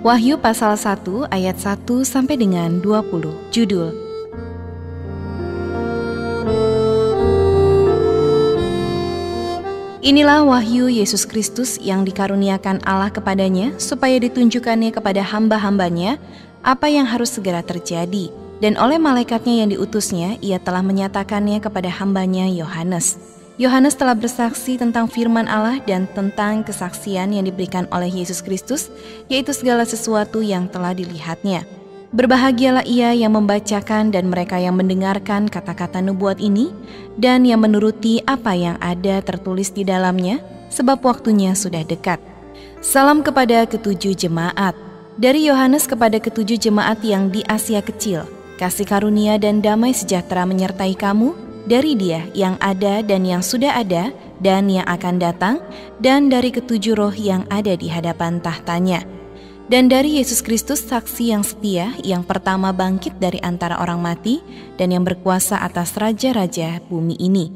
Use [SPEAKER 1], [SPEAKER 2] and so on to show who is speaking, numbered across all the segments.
[SPEAKER 1] Wahyu pasal 1 ayat 1 sampai dengan 20. Judul: Inilah wahyu Yesus Kristus yang dikaruniakan Allah kepadanya, supaya ditunjukkannya kepada hamba-hambanya apa yang harus segera terjadi. Dan oleh malaikatnya yang diutusnya, ia telah menyatakannya kepada hambanya Yohanes. Yohanes telah bersaksi tentang firman Allah dan tentang kesaksian yang diberikan oleh Yesus Kristus, yaitu segala sesuatu yang telah dilihatnya. Berbahagialah ia yang membacakan dan mereka yang mendengarkan kata-kata nubuat ini, dan yang menuruti apa yang ada tertulis di dalamnya, sebab waktunya sudah dekat. Salam kepada ketujuh jemaat. Dari Yohanes kepada ketujuh jemaat yang di Asia Kecil, kasih karunia dan damai sejahtera menyertai kamu, dari Dia yang ada dan yang sudah ada dan yang akan datang, dan dari ketujuh roh yang ada di hadapan tahtanya. Dan dari Yesus Kristus saksi yang setia, yang pertama bangkit dari antara orang mati, dan yang berkuasa atas raja-raja bumi ini.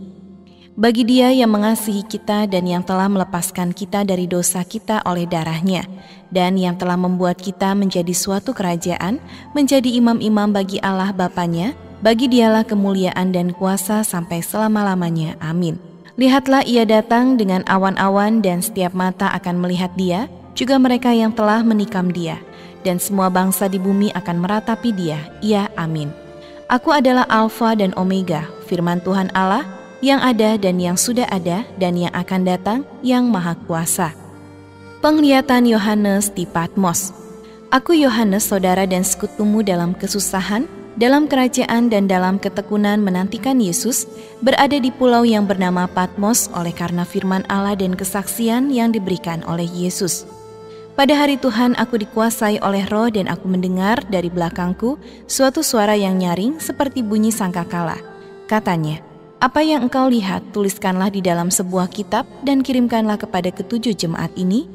[SPEAKER 1] Bagi Dia yang mengasihi kita dan yang telah melepaskan kita dari dosa kita oleh darah-Nya, dan yang telah membuat kita menjadi suatu kerajaan, menjadi imam-imam bagi Allah Bapa-Nya, bagi Dialah kemuliaan dan kuasa sampai selama-lamanya. Amin. Lihatlah ia datang dengan awan-awan dan setiap mata akan melihat Dia, juga mereka yang telah menikam Dia, dan semua bangsa di bumi akan meratapi Dia. Ya, amin. Aku adalah Alfa dan Omega, firman Tuhan Allah, yang ada dan yang sudah ada dan yang akan datang, yang Maha Kuasa. Penglihatan Yohanes di Patmos. Aku Yohanes, saudara dan sekutumu dalam kesusahan, dalam kerajaan dan dalam ketekunan menantikan Yesus, berada di pulau yang bernama Patmos oleh karena firman Allah dan kesaksian yang diberikan oleh Yesus. Pada hari Tuhan aku dikuasai oleh Roh dan aku mendengar dari belakangku suatu suara yang nyaring seperti bunyi sangkakala. Katanya, apa yang engkau lihat tuliskanlah di dalam sebuah kitab dan kirimkanlah kepada ketujuh jemaat ini,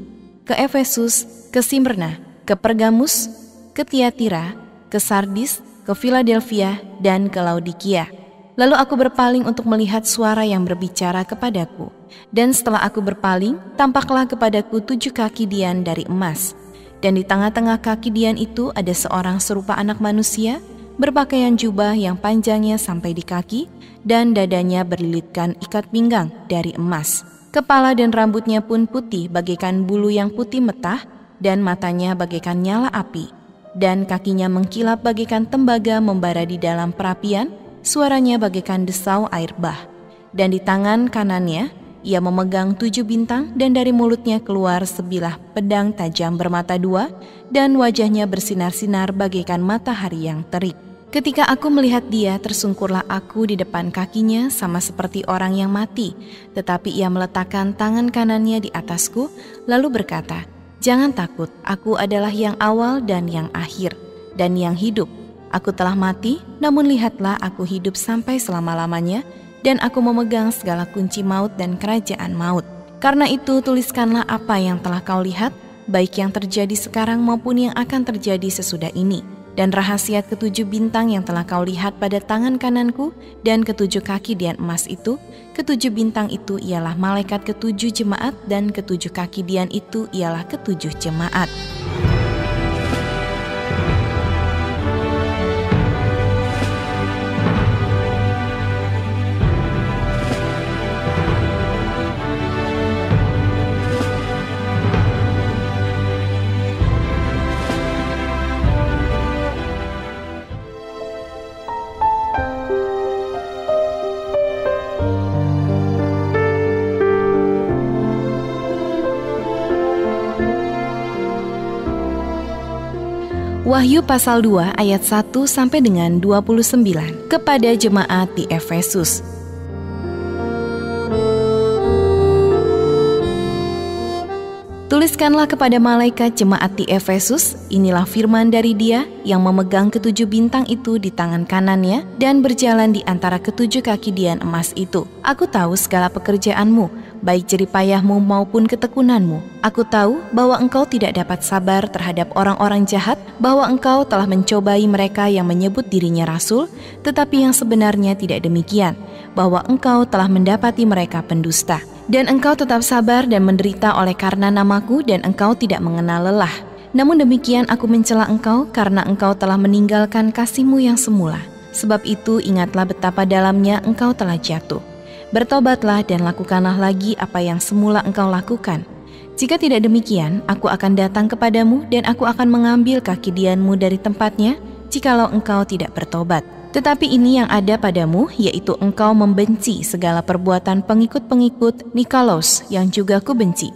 [SPEAKER 1] ke Efesus, ke Smyrna, ke Pergamus, ke Tiatira, ke Sardis, ke Philadelphia, dan ke Laodikia. Lalu aku berpaling untuk melihat suara yang berbicara kepadaku. Dan setelah aku berpaling, tampaklah kepadaku 7 kaki dian dari emas. Dan di tengah-tengah kaki dian itu ada seorang serupa anak manusia, berpakaian jubah yang panjangnya sampai di kaki, dan dadanya berlilitkan ikat pinggang dari emas. Kepala dan rambutnya pun putih bagaikan bulu yang putih metah, dan matanya bagaikan nyala api. Dan kakinya mengkilap bagaikan tembaga membara di dalam perapian, suaranya bagaikan desau air bah. Dan di tangan kanannya, ia memegang 7 bintang, dan dari mulutnya keluar sebilah pedang tajam bermata 2, dan wajahnya bersinar-sinar bagaikan matahari yang terik. Ketika aku melihat Dia, tersungkurlah aku di depan kakinya sama seperti orang yang mati, tetapi ia meletakkan tangan kanannya di atasku, lalu berkata, jangan takut, aku adalah yang awal dan yang akhir, dan yang hidup. Aku telah mati, namun lihatlah aku hidup sampai selama-lamanya, dan aku memegang segala kunci maut dan kerajaan maut. Karena itu tuliskanlah apa yang telah kau lihat, baik yang terjadi sekarang maupun yang akan terjadi sesudah ini. Dan rahasia ketujuh bintang yang telah kau lihat pada tangan kananku dan ketujuh kaki dian emas itu, ketujuh bintang itu ialah malaikat ketujuh jemaat dan ketujuh kaki dian itu ialah ketujuh jemaat. Wahyu pasal 2 ayat 1 sampai dengan 29 kepada jemaat di Efesus. Tuliskanlah kepada malaikat jemaat di Efesus, inilah firman dari Dia yang memegang ketujuh bintang itu di tangan kanannya dan berjalan di antara ketujuh kaki dian emas itu. Aku tahu segala pekerjaanmu, baik jeripayahmu maupun ketekunanmu. Aku tahu bahwa engkau tidak dapat sabar terhadap orang-orang jahat, bahwa engkau telah mencobai mereka yang menyebut dirinya rasul, tetapi yang sebenarnya tidak demikian, bahwa engkau telah mendapati mereka pendusta. Dan engkau tetap sabar dan menderita oleh karena namaku, dan engkau tidak mengenal lelah. Namun demikian aku mencela engkau karena engkau telah meninggalkan kasih-Mu yang semula. Sebab itu ingatlah betapa dalamnya engkau telah jatuh. Bertobatlah dan lakukanlah lagi apa yang semula engkau lakukan. Jika tidak demikian, aku akan datang kepadamu dan aku akan mengambil kaki dianmu dari tempatnya, jikalau engkau tidak bertobat. Tetapi ini yang ada padamu, yaitu engkau membenci segala perbuatan pengikut-pengikut Nikolaus yang juga kubenci.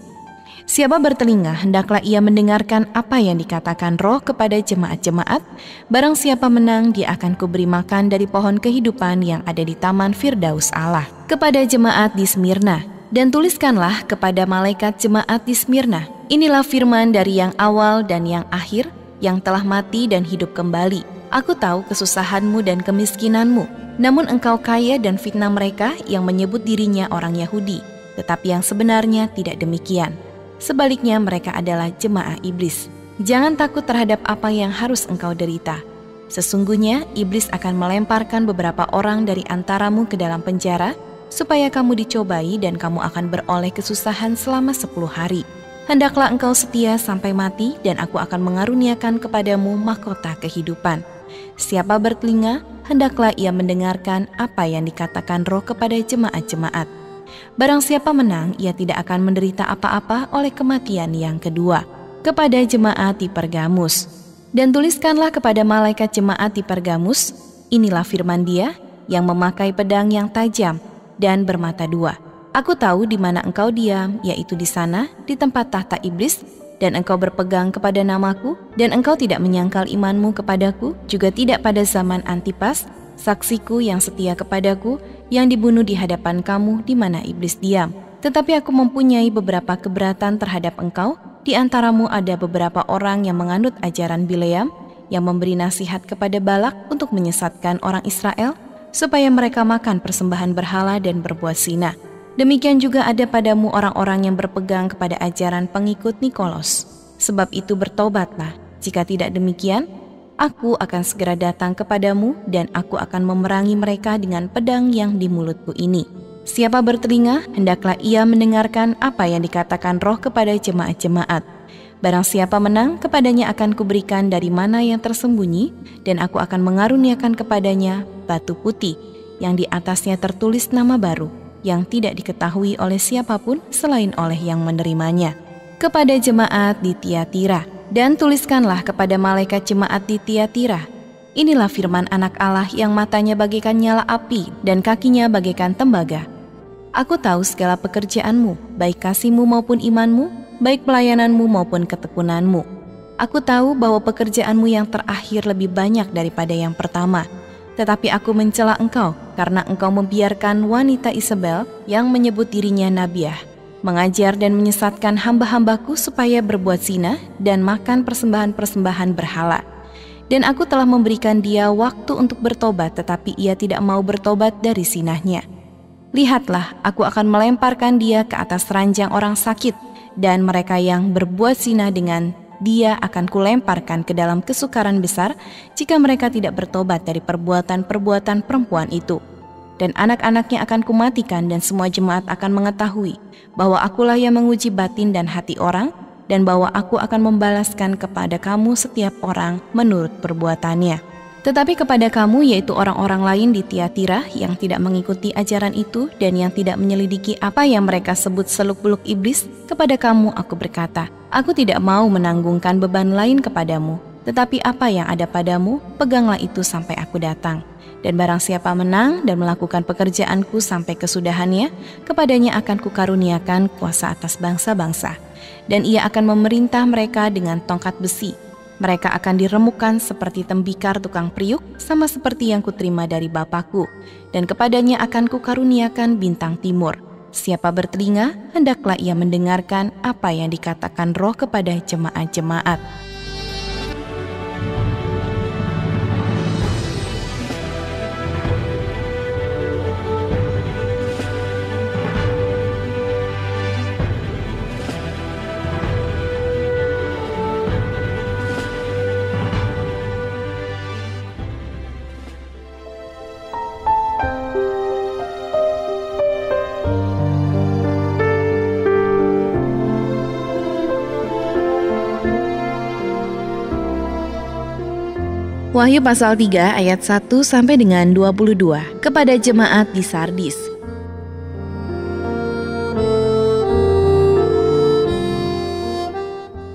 [SPEAKER 1] Siapa bertelinga, hendaklah ia mendengarkan apa yang dikatakan Roh kepada jemaat-jemaat. Barang siapa menang, dia akan kuberi makan dari pohon kehidupan yang ada di taman Firdaus Allah. Kepada jemaat di Smyrna, dan tuliskanlah kepada malaikat jemaat di Smyrna, inilah firman dari yang awal dan yang akhir, yang telah mati dan hidup kembali. Aku tahu kesusahanmu dan kemiskinanmu, namun engkau kaya dan fitnah mereka yang menyebut dirinya orang Yahudi, tetapi yang sebenarnya tidak demikian. Sebaliknya mereka adalah jemaah iblis. Jangan takut terhadap apa yang harus engkau derita. Sesungguhnya iblis akan melemparkan beberapa orang dari antaramu ke dalam penjara, supaya kamu dicobai dan kamu akan beroleh kesusahan selama 10 hari. Hendaklah engkau setia sampai mati dan aku akan mengaruniakan kepadamu mahkota kehidupan. Siapa bertelinga, hendaklah ia mendengarkan apa yang dikatakan Roh kepada jemaat-jemaat. Barang siapa menang, ia tidak akan menderita apa-apa oleh kematian yang kedua. Kepada jemaat di Pergamus, dan tuliskanlah kepada malaikat jemaat di Pergamus, inilah firman Dia yang memakai pedang yang tajam dan bermata dua. Aku tahu di mana engkau diam, yaitu di sana, di tempat tahta iblis, dan engkau berpegang kepada namaku, dan engkau tidak menyangkal imanmu kepadaku, juga tidak pada zaman Antipas, saksiku yang setia kepadaku, yang dibunuh di hadapan kamu di mana iblis diam. Tetapi aku mempunyai beberapa keberatan terhadap engkau. Di antaramu ada beberapa orang yang menganut ajaran Bileam, yang memberi nasihat kepada Balak untuk menyesatkan orang Israel, supaya mereka makan persembahan berhala dan berbuat zina. Demikian juga ada padamu orang-orang yang berpegang kepada ajaran pengikut Nikolaus. Sebab itu bertobatlah, jika tidak demikian, aku akan segera datang kepadamu dan aku akan memerangi mereka dengan pedang yang di mulutku ini. Siapa bertelinga, hendaklah ia mendengarkan apa yang dikatakan Roh kepada jemaat-jemaat. Barang siapa menang, kepadanya akan kuberikan dari mana yang tersembunyi, dan aku akan mengaruniakan kepadanya batu putih, yang di atasnya tertulis nama baru, yang tidak diketahui oleh siapapun selain oleh yang menerimanya. Kepada jemaat di Tiatira, dan tuliskanlah kepada malaikat jemaat di Tiatira, inilah firman Anak Allah yang matanya bagaikan nyala api dan kakinya bagaikan tembaga. Aku tahu segala pekerjaanmu, baik kasihmu maupun imanmu, baik pelayananmu maupun ketekunanmu. Aku tahu bahwa pekerjaanmu yang terakhir lebih banyak daripada yang pertama. Tetapi aku mencela engkau karena engkau membiarkan wanita Isabel yang menyebut dirinya Nabiah, mengajar dan menyesatkan hamba-hambaku supaya berbuat zina dan makan persembahan-persembahan berhala. Dan aku telah memberikan dia waktu untuk bertobat, tetapi ia tidak mau bertobat dari zinahnya. Lihatlah, aku akan melemparkan dia ke atas ranjang orang sakit, dan mereka yang berbuat zina dengan dia akan kulemparkan ke dalam kesukaran besar jika mereka tidak bertobat dari perbuatan-perbuatan perempuan itu. Dan anak-anaknya akan kumatikan dan semua jemaat akan mengetahui bahwa akulah yang menguji batin dan hati orang, dan bahwa aku akan membalaskan kepada kamu setiap orang menurut perbuatannya. Tetapi kepada kamu, yaitu orang-orang lain di Tiatira yang tidak mengikuti ajaran itu dan yang tidak menyelidiki apa yang mereka sebut seluk-beluk iblis, kepada kamu aku berkata, aku tidak mau menanggungkan beban lain kepadamu, tetapi apa yang ada padamu, peganglah itu sampai aku datang. Dan barang siapa menang dan melakukan pekerjaanku sampai kesudahannya, kepadanya akan kukaruniakan kuasa atas bangsa-bangsa. Dan ia akan memerintah mereka dengan tongkat besi. Mereka akan diremukkan seperti tembikar tukang priuk, sama seperti yang kuterima dari Bapakku. Dan kepadanya akan kukaruniakan bintang timur. Siapa bertelinga, hendaklah ia mendengarkan apa yang dikatakan Roh kepada jemaat-jemaat. Wahyu pasal 3 ayat 1 sampai dengan 22 kepada jemaat di Sardis.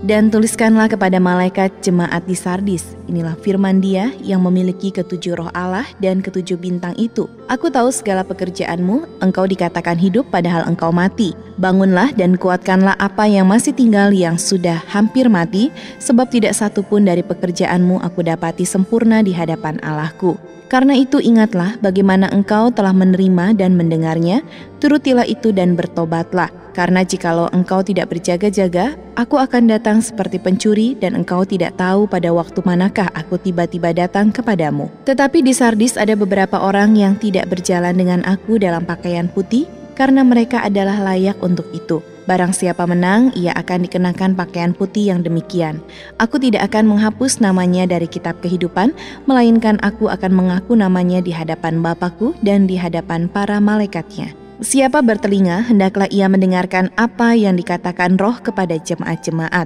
[SPEAKER 1] Dan tuliskanlah kepada malaikat jemaat di Sardis, inilah firman Dia yang memiliki ketujuh roh Allah dan ketujuh bintang itu. Aku tahu segala pekerjaanmu, engkau dikatakan hidup padahal engkau mati. Bangunlah dan kuatkanlah apa yang masih tinggal yang sudah hampir mati, sebab tidak satu pun dari pekerjaanmu aku dapati sempurna di hadapan Allahku. Karena itu ingatlah bagaimana engkau telah menerima dan mendengarnya, turutilah itu dan bertobatlah. Karena jikalau engkau tidak berjaga-jaga, aku akan datang seperti pencuri dan engkau tidak tahu pada waktu manakah aku tiba-tiba datang kepadamu. Tetapi di Sardis ada beberapa orang yang tidak berjalan dengan aku dalam pakaian putih, karena mereka adalah layak untuk itu. Barang siapa menang, ia akan dikenakan pakaian putih yang demikian. Aku tidak akan menghapus namanya dari kitab kehidupan, melainkan aku akan mengaku namanya di hadapan Bapa-Ku dan di hadapan para malaikatnya. Siapa bertelinga, hendaklah ia mendengarkan apa yang dikatakan Roh kepada jemaat-jemaat.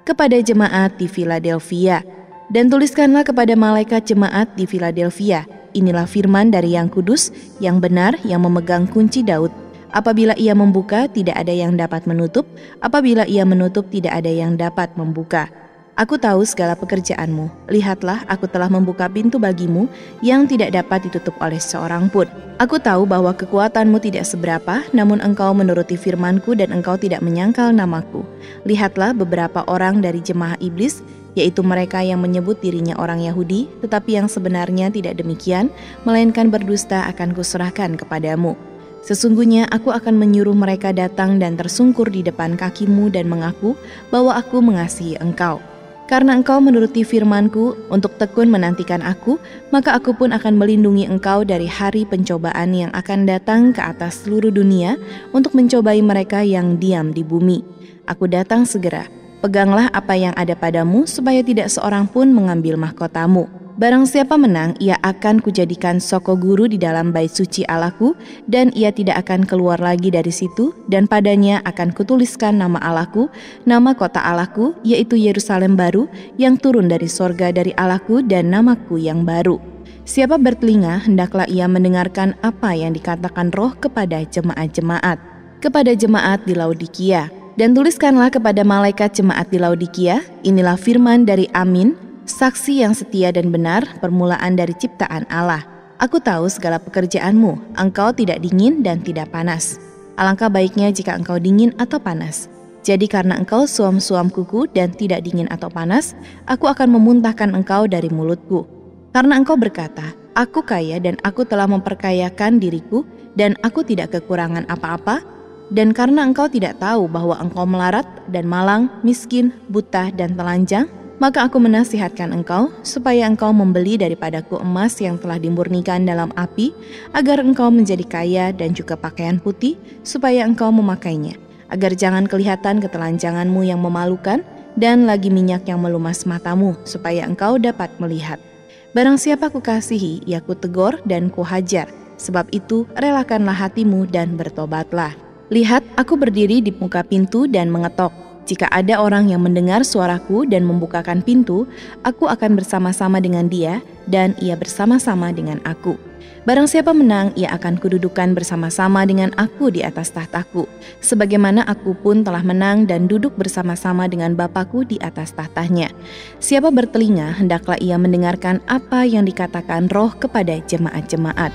[SPEAKER 1] Kepada jemaat di Philadelphia. Dan tuliskanlah kepada malaikat jemaat di Philadelphia, inilah firman dari Yang Kudus, yang benar, yang memegang kunci Daud. Apabila ia membuka, tidak ada yang dapat menutup. Apabila ia menutup, tidak ada yang dapat membuka. Aku tahu segala pekerjaanmu. Lihatlah, aku telah membuka pintu bagimu yang tidak dapat ditutup oleh seorang pun. Aku tahu bahwa kekuatanmu tidak seberapa, namun engkau menuruti firmanku dan engkau tidak menyangkal namaku. Lihatlah beberapa orang dari jemaah iblis, yaitu mereka yang menyebut dirinya orang Yahudi, tetapi yang sebenarnya tidak demikian, melainkan berdusta akan kuserahkan kepadamu. Sesungguhnya aku akan menyuruh mereka datang dan tersungkur di depan kakimu dan mengaku bahwa aku mengasihi engkau. Karena engkau menuruti firmanku untuk tekun menantikan aku, maka aku pun akan melindungi engkau dari hari pencobaan yang akan datang ke atas seluruh dunia untuk mencobai mereka yang diam di bumi. Aku datang segera. Peganglah apa yang ada padamu supaya tidak seorang pun mengambil mahkotamu. Barang siapa menang, ia akan kujadikan soko guru di dalam bait suci Allahku, dan ia tidak akan keluar lagi dari situ, dan padanya akan kutuliskan nama Allahku, nama kota Allahku, yaitu Yerusalem baru, yang turun dari sorga dari Allahku, dan namaku yang baru. Siapa bertelinga, hendaklah ia mendengarkan apa yang dikatakan Roh kepada jemaat-jemaat. Kepada jemaat di Laodikia. Dan tuliskanlah kepada malaikat jemaat di Laodikia, inilah firman dari Amin, saksi yang setia dan benar, permulaan dari ciptaan Allah. Aku tahu segala pekerjaanmu, engkau tidak dingin dan tidak panas. Alangkah baiknya jika engkau dingin atau panas. Jadi karena engkau suam-suam kuku dan tidak dingin atau panas, aku akan memuntahkan engkau dari mulutku. Karena engkau berkata, aku kaya dan aku telah memperkayakan diriku, dan aku tidak kekurangan apa-apa, dan karena engkau tidak tahu bahwa engkau melarat dan malang, miskin, buta dan telanjang, maka aku menasihatkan engkau, supaya engkau membeli daripadaku emas yang telah dimurnikan dalam api, agar engkau menjadi kaya dan juga pakaian putih, supaya engkau memakainya, agar jangan kelihatan ketelanjanganmu yang memalukan, dan lagi minyak yang melumas matamu, supaya engkau dapat melihat. Barang siapa kukasihi, ia kutegur dan kuhajar, sebab itu relakanlah hatimu dan bertobatlah. Lihat, aku berdiri di muka pintu dan mengetok. Jika ada orang yang mendengar suaraku dan membukakan pintu, aku akan bersama-sama dengan dia dan ia bersama-sama dengan aku. Barang siapa menang, ia akan kududukan bersama-sama dengan aku di atas tahtaku, sebagaimana aku pun telah menang dan duduk bersama-sama dengan Bapa-Ku di atas tahtanya. Siapa bertelinga, hendaklah ia mendengarkan apa yang dikatakan Roh kepada jemaat-jemaat.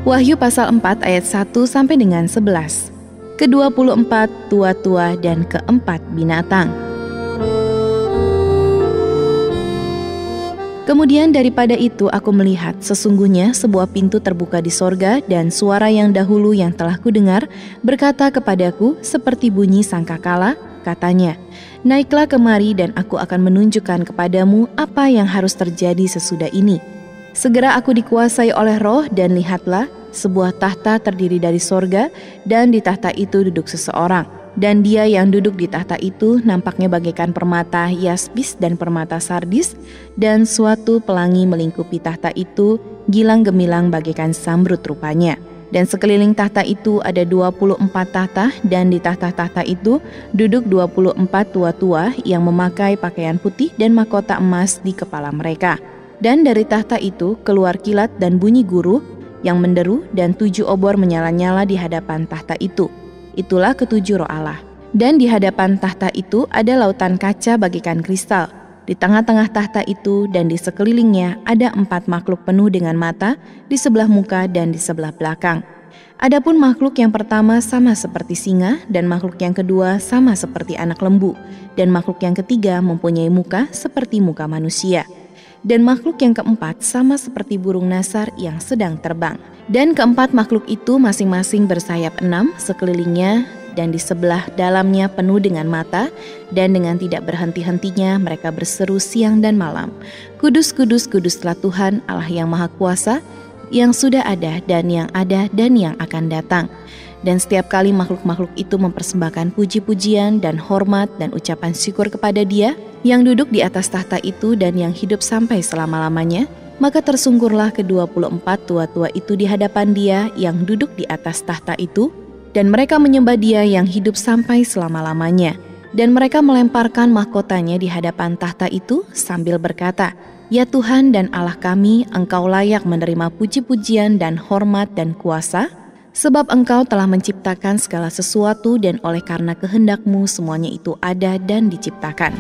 [SPEAKER 1] Wahyu pasal 4 ayat 1 sampai dengan 11. Ke-24 tua-tua dan keempat binatang. Kemudian daripada itu aku melihat sesungguhnya sebuah pintu terbuka di sorga, dan suara yang dahulu yang telah kudengar berkata kepadaku seperti bunyi sangkakala, katanya, naiklah kemari dan aku akan menunjukkan kepadamu apa yang harus terjadi sesudah ini. Segera aku dikuasai oleh roh dan lihatlah, sebuah tahta terdiri dari sorga, dan di tahta itu duduk seseorang. Dan dia yang duduk di tahta itu nampaknya bagaikan permata yaspis dan permata sardis, dan suatu pelangi melingkupi tahta itu, gilang gemilang bagaikan samrut rupanya. Dan sekeliling tahta itu ada 24 tahta, dan di tahta-tahta itu duduk 24 tua-tua yang memakai pakaian putih dan mahkota emas di kepala mereka. Dan dari tahta itu keluar kilat dan bunyi guruh yang menderu, dan 7 obor menyala-nyala di hadapan tahta itu. Itulah ketujuh roh Allah. Dan di hadapan tahta itu ada lautan kaca bagaikan kristal. Di tengah-tengah tahta itu dan di sekelilingnya ada 4 makhluk penuh dengan mata di sebelah muka dan di sebelah belakang. Adapun makhluk yang pertama sama seperti singa, dan makhluk yang kedua sama seperti anak lembu, dan makhluk yang ketiga mempunyai muka seperti muka manusia. Dan makhluk yang keempat sama seperti burung nasar yang sedang terbang. Dan keempat makhluk itu masing-masing bersayap 6 sekelilingnya, dan di sebelah dalamnya penuh dengan mata, dan dengan tidak berhenti-hentinya mereka berseru siang dan malam, Kudus, kudus, kuduslah Tuhan Allah yang Maha Kuasa, yang sudah ada dan yang akan datang. Dan setiap kali makhluk-makhluk itu mempersembahkan puji-pujian dan hormat dan ucapan syukur kepada Dia yang duduk di atas tahta itu dan yang hidup sampai selama-lamanya, maka tersungkurlah ke-24 tua-tua itu di hadapan Dia yang duduk di atas tahta itu, dan mereka menyembah Dia yang hidup sampai selama-lamanya. Dan mereka melemparkan mahkotanya di hadapan tahta itu sambil berkata, Ya Tuhan dan Allah kami, Engkau layak menerima puji-pujian dan hormat dan kuasa, sebab Engkau telah menciptakan segala sesuatu, dan oleh karena kehendak-Mu semuanya itu ada dan diciptakan.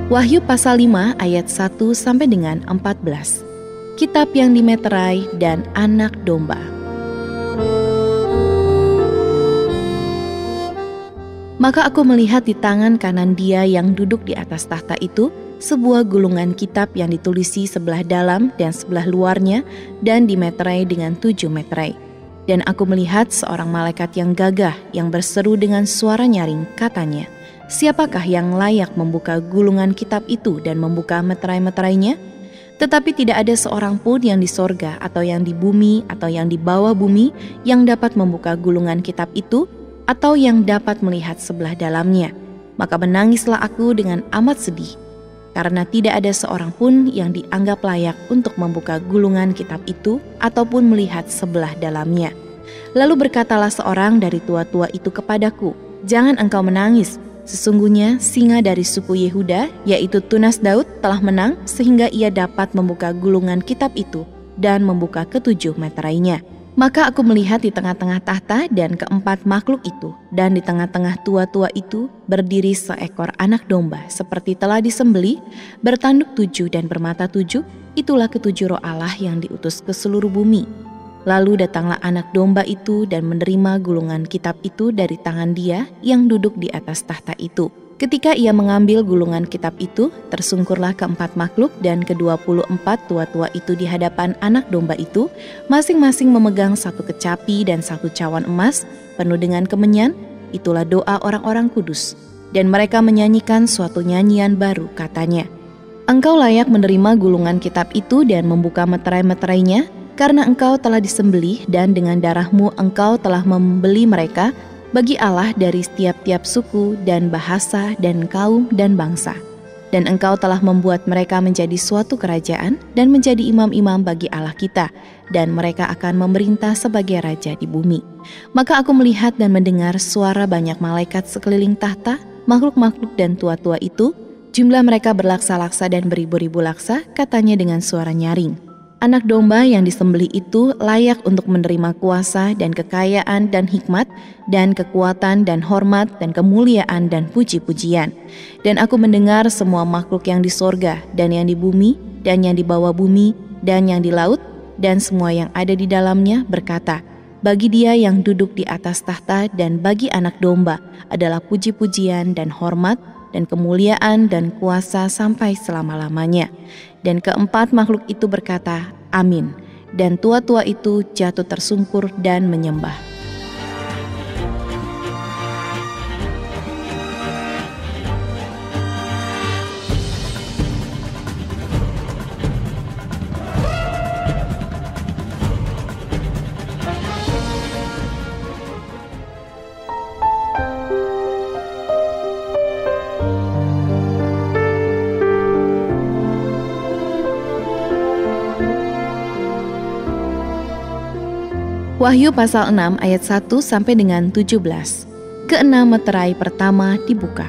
[SPEAKER 1] Wahyu pasal 5 ayat 1 sampai dengan 14. Kitab yang dimeterai dan anak domba. Maka aku melihat di tangan kanan Dia yang duduk di atas tahta itu sebuah gulungan kitab yang ditulisi sebelah dalam dan sebelah luarnya dan dimeterai dengan 7 meterai. Dan aku melihat seorang malaikat yang gagah yang berseru dengan suara nyaring, katanya, Siapakah yang layak membuka gulungan kitab itu dan membuka meterai-meterainya? Tetapi tidak ada seorang pun yang di sorga atau yang di bumi atau yang di bawah bumi yang dapat membuka gulungan kitab itu atau yang dapat melihat sebelah dalamnya. Maka menangislah aku dengan amat sedih, karena tidak ada seorang pun yang dianggap layak untuk membuka gulungan kitab itu ataupun melihat sebelah dalamnya. Lalu berkatalah seorang dari tua-tua itu kepadaku, Jangan engkau menangis. Sesungguhnya singa dari suku Yehuda, yaitu tunas Daud, telah menang sehingga ia dapat membuka gulungan kitab itu dan membuka ke-7 meterainya. Maka aku melihat di tengah-tengah tahta dan keempat makhluk itu, dan di tengah-tengah tua-tua itu berdiri seekor anak domba seperti telah disembelih, bertanduk 7 dan bermata 7, itulah ke-7 roh Allah yang diutus ke seluruh bumi. Lalu datanglah anak domba itu dan menerima gulungan kitab itu dari tangan Dia yang duduk di atas tahta itu. Ketika ia mengambil gulungan kitab itu, tersungkurlah keempat makhluk dan ke-24 tua-tua itu di hadapan anak domba itu, masing-masing memegang satu kecapi dan satu cawan emas, penuh dengan kemenyan, itulah doa orang-orang kudus. Dan mereka menyanyikan suatu nyanyian baru, katanya, Engkau layak menerima gulungan kitab itu dan membuka meterai-meterainya, karena engkau telah disembelih dan dengan darah-Mu engkau telah membeli mereka bagi Allah dari tiap-tiap suku dan bahasa dan kaum dan bangsa. Dan engkau telah membuat mereka menjadi suatu kerajaan dan menjadi imam-imam bagi Allah kita, dan mereka akan memerintah sebagai raja di bumi. Maka aku melihat dan mendengar suara banyak malaikat sekeliling tahta, makhluk-makhluk dan tua-tua itu, jumlah mereka berlaksa-laksa dan beribu-ribu laksa, katanya dengan suara nyaring, Anak domba yang disembelih itu layak untuk menerima kuasa dan kekayaan dan hikmat dan kekuatan dan hormat dan kemuliaan dan puji-pujian. Dan aku mendengar semua makhluk yang di sorga dan yang di bumi dan yang di bawah bumi dan yang di laut dan semua yang ada di dalamnya berkata, "Bagi Dia yang duduk di atas tahta dan bagi Anak Domba adalah puji-pujian dan hormat dan kemuliaan dan kuasa sampai selama-lamanya." Dan keempat makhluk itu berkata, "Amin." Dan tua-tua itu jatuh tersungkur dan menyembah. Wahyu pasal 6 ayat 1 sampai dengan 17. Keenam meterai pertama dibuka.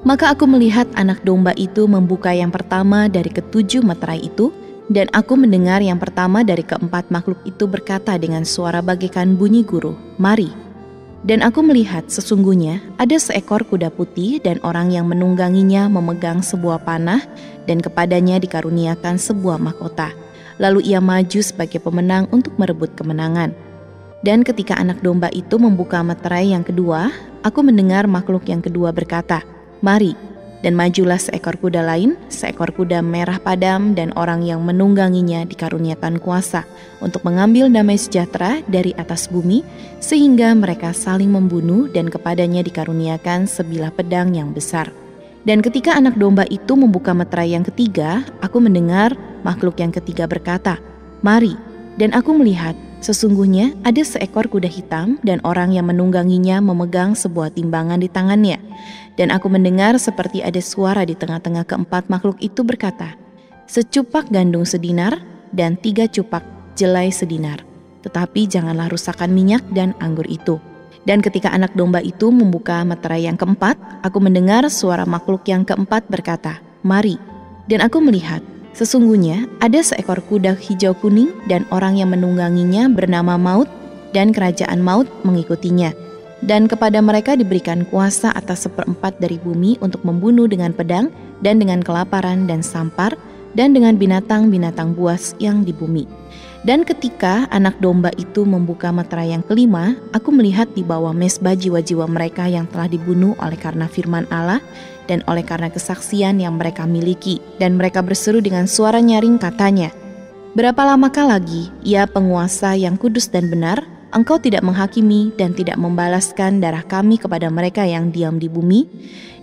[SPEAKER 1] Maka aku melihat anak domba itu membuka yang pertama dari ketujuh meterai itu, dan aku mendengar yang pertama dari keempat makhluk itu berkata dengan suara bagaikan bunyi guru, "Mari." Dan aku melihat sesungguhnya ada seekor kuda putih dan orang yang menungganginya memegang sebuah panah dan kepadanya dikaruniakan sebuah mahkota. Lalu ia maju sebagai pemenang untuk merebut kemenangan. Dan ketika anak domba itu membuka meterai yang kedua, aku mendengar makhluk yang kedua berkata, "Mari." Dan majulah seekor kuda lain, seekor kuda merah padam, dan orang yang menungganginya dikaruniakan kuasa untuk mengambil damai sejahtera dari atas bumi, sehingga mereka saling membunuh, dan kepadanya dikaruniakan sebilah pedang yang besar. Dan ketika anak domba itu membuka meterai yang ketiga, aku mendengar makhluk yang ketiga berkata, "Mari." Dan aku melihat, sesungguhnya ada seekor kuda hitam dan orang yang menungganginya memegang sebuah timbangan di tangannya. Dan aku mendengar seperti ada suara di tengah-tengah keempat makhluk itu berkata, "Secupak gandum sedinar dan 3 cupak jelai sedinar. Tetapi janganlah rusakkan minyak dan anggur itu." Dan ketika anak domba itu membuka meterai yang keempat, aku mendengar suara makhluk yang keempat berkata, "Mari." Dan aku melihat, sesungguhnya ada seekor kuda hijau kuning dan orang yang menungganginya bernama Maut, dan kerajaan Maut mengikutinya. Dan kepada mereka diberikan kuasa atas 1/4 dari bumi untuk membunuh dengan pedang dan dengan kelaparan dan sampar dan dengan binatang-binatang buas yang di bumi. Dan ketika anak domba itu membuka meterai yang kelima, aku melihat di bawah mezbah jiwa-jiwa mereka yang telah dibunuh oleh karena firman Allah dan oleh karena kesaksian yang mereka miliki. Dan mereka berseru dengan suara nyaring katanya, "Berapa lamakah lagi, ya penguasa yang kudus dan benar, Engkau tidak menghakimi dan tidak membalaskan darah kami kepada mereka yang diam di bumi?"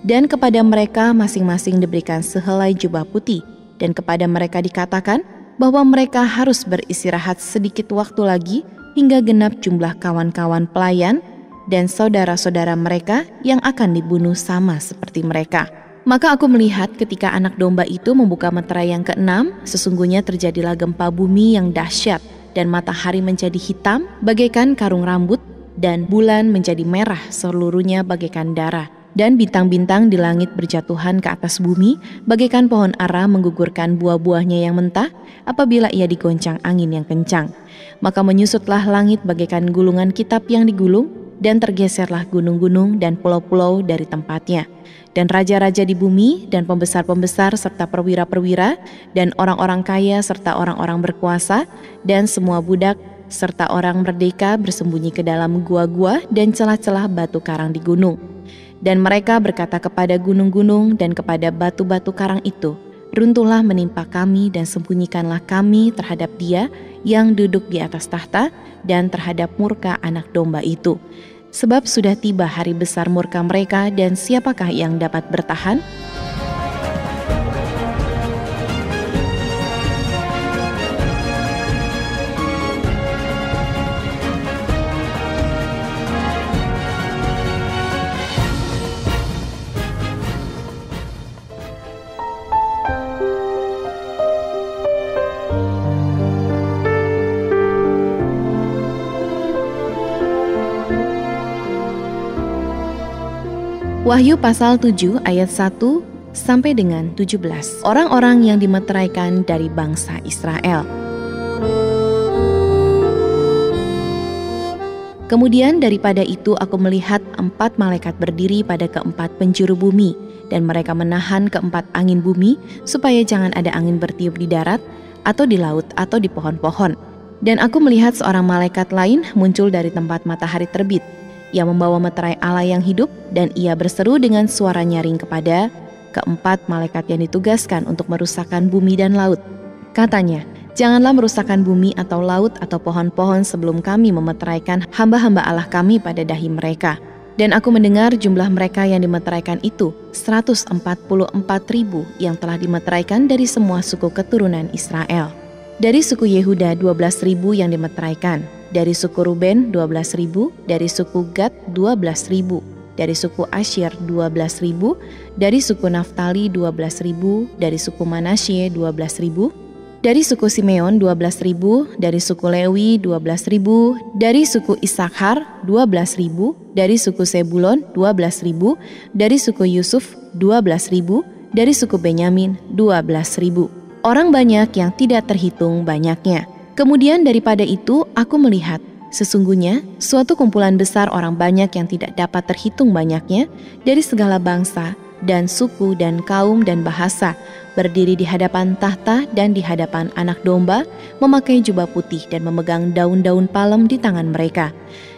[SPEAKER 1] Dan kepada mereka masing-masing diberikan sehelai jubah putih, dan kepada mereka dikatakan bahwa mereka harus beristirahat sedikit waktu lagi hingga genap jumlah kawan-kawan pelayan dan saudara-saudara mereka yang akan dibunuh sama seperti mereka. Maka aku melihat ketika anak domba itu membuka meterai yang keenam, sesungguhnya terjadilah gempa bumi yang dahsyat, dan matahari menjadi hitam bagaikan karung rambut, dan bulan menjadi merah seluruhnya bagaikan darah. Dan bintang-bintang di langit berjatuhan ke atas bumi bagaikan pohon ara menggugurkan buah-buahnya yang mentah apabila ia digoncang angin yang kencang. Maka menyusutlah langit bagaikan gulungan kitab yang digulung, dan tergeserlah gunung-gunung dan pulau-pulau dari tempatnya. Dan raja-raja di bumi dan pembesar-pembesar serta perwira-perwira dan orang-orang kaya serta orang-orang berkuasa dan semua budak serta orang merdeka bersembunyi ke dalam gua-gua dan celah-celah batu karang di gunung. Dan mereka berkata kepada gunung-gunung dan kepada batu-batu karang itu, "Runtuhlah menimpa kami dan sembunyikanlah kami terhadap Dia yang duduk di atas tahta dan terhadap murka anak domba itu. Sebab sudah tiba hari besar murka mereka, dan siapakah yang dapat bertahan?" Wahyu pasal 7 ayat 1 sampai dengan 17. Orang-orang yang dimeteraikan dari bangsa Israel. Kemudian daripada itu aku melihat 4 malaikat berdiri pada keempat penjuru bumi, dan mereka menahan keempat angin bumi supaya jangan ada angin bertiup di darat atau di laut atau di pohon-pohon. Dan aku melihat seorang malaikat lain muncul dari tempat matahari terbit. Ia membawa meterai Allah yang hidup dan ia berseru dengan suara nyaring kepada keempat malaikat yang ditugaskan untuk merusakkan bumi dan laut. Katanya, janganlah merusakkan bumi atau laut atau pohon-pohon sebelum kami memeteraikan hamba-hamba Allah kami pada dahi mereka. Dan aku mendengar jumlah mereka yang dimeteraikan itu 144.000 yang telah dimeteraikan dari semua suku keturunan Israel. Dari suku Yehuda 12.000 yang dimeteraikan, dari suku Ruben 12.000, dari suku Gad 12.000, dari suku Asyir 12.000, dari suku Naftali 12.000, dari suku Manasye 12.000, dari suku Simeon 12.000, dari suku Lewi 12.000, dari suku Isakhar 12.000, dari suku Sebulon 12.000, dari suku Yusuf 12.000, dari suku Benyamin 12.000. Orang banyak yang tidak terhitung banyaknya. Kemudian daripada itu aku melihat, sesungguhnya suatu kumpulan besar orang banyak yang tidak dapat terhitung banyaknya dari segala bangsa dan suku dan kaum dan bahasa berdiri di hadapan tahta dan di hadapan Anak Domba, memakai jubah putih dan memegang daun-daun palem di tangan mereka.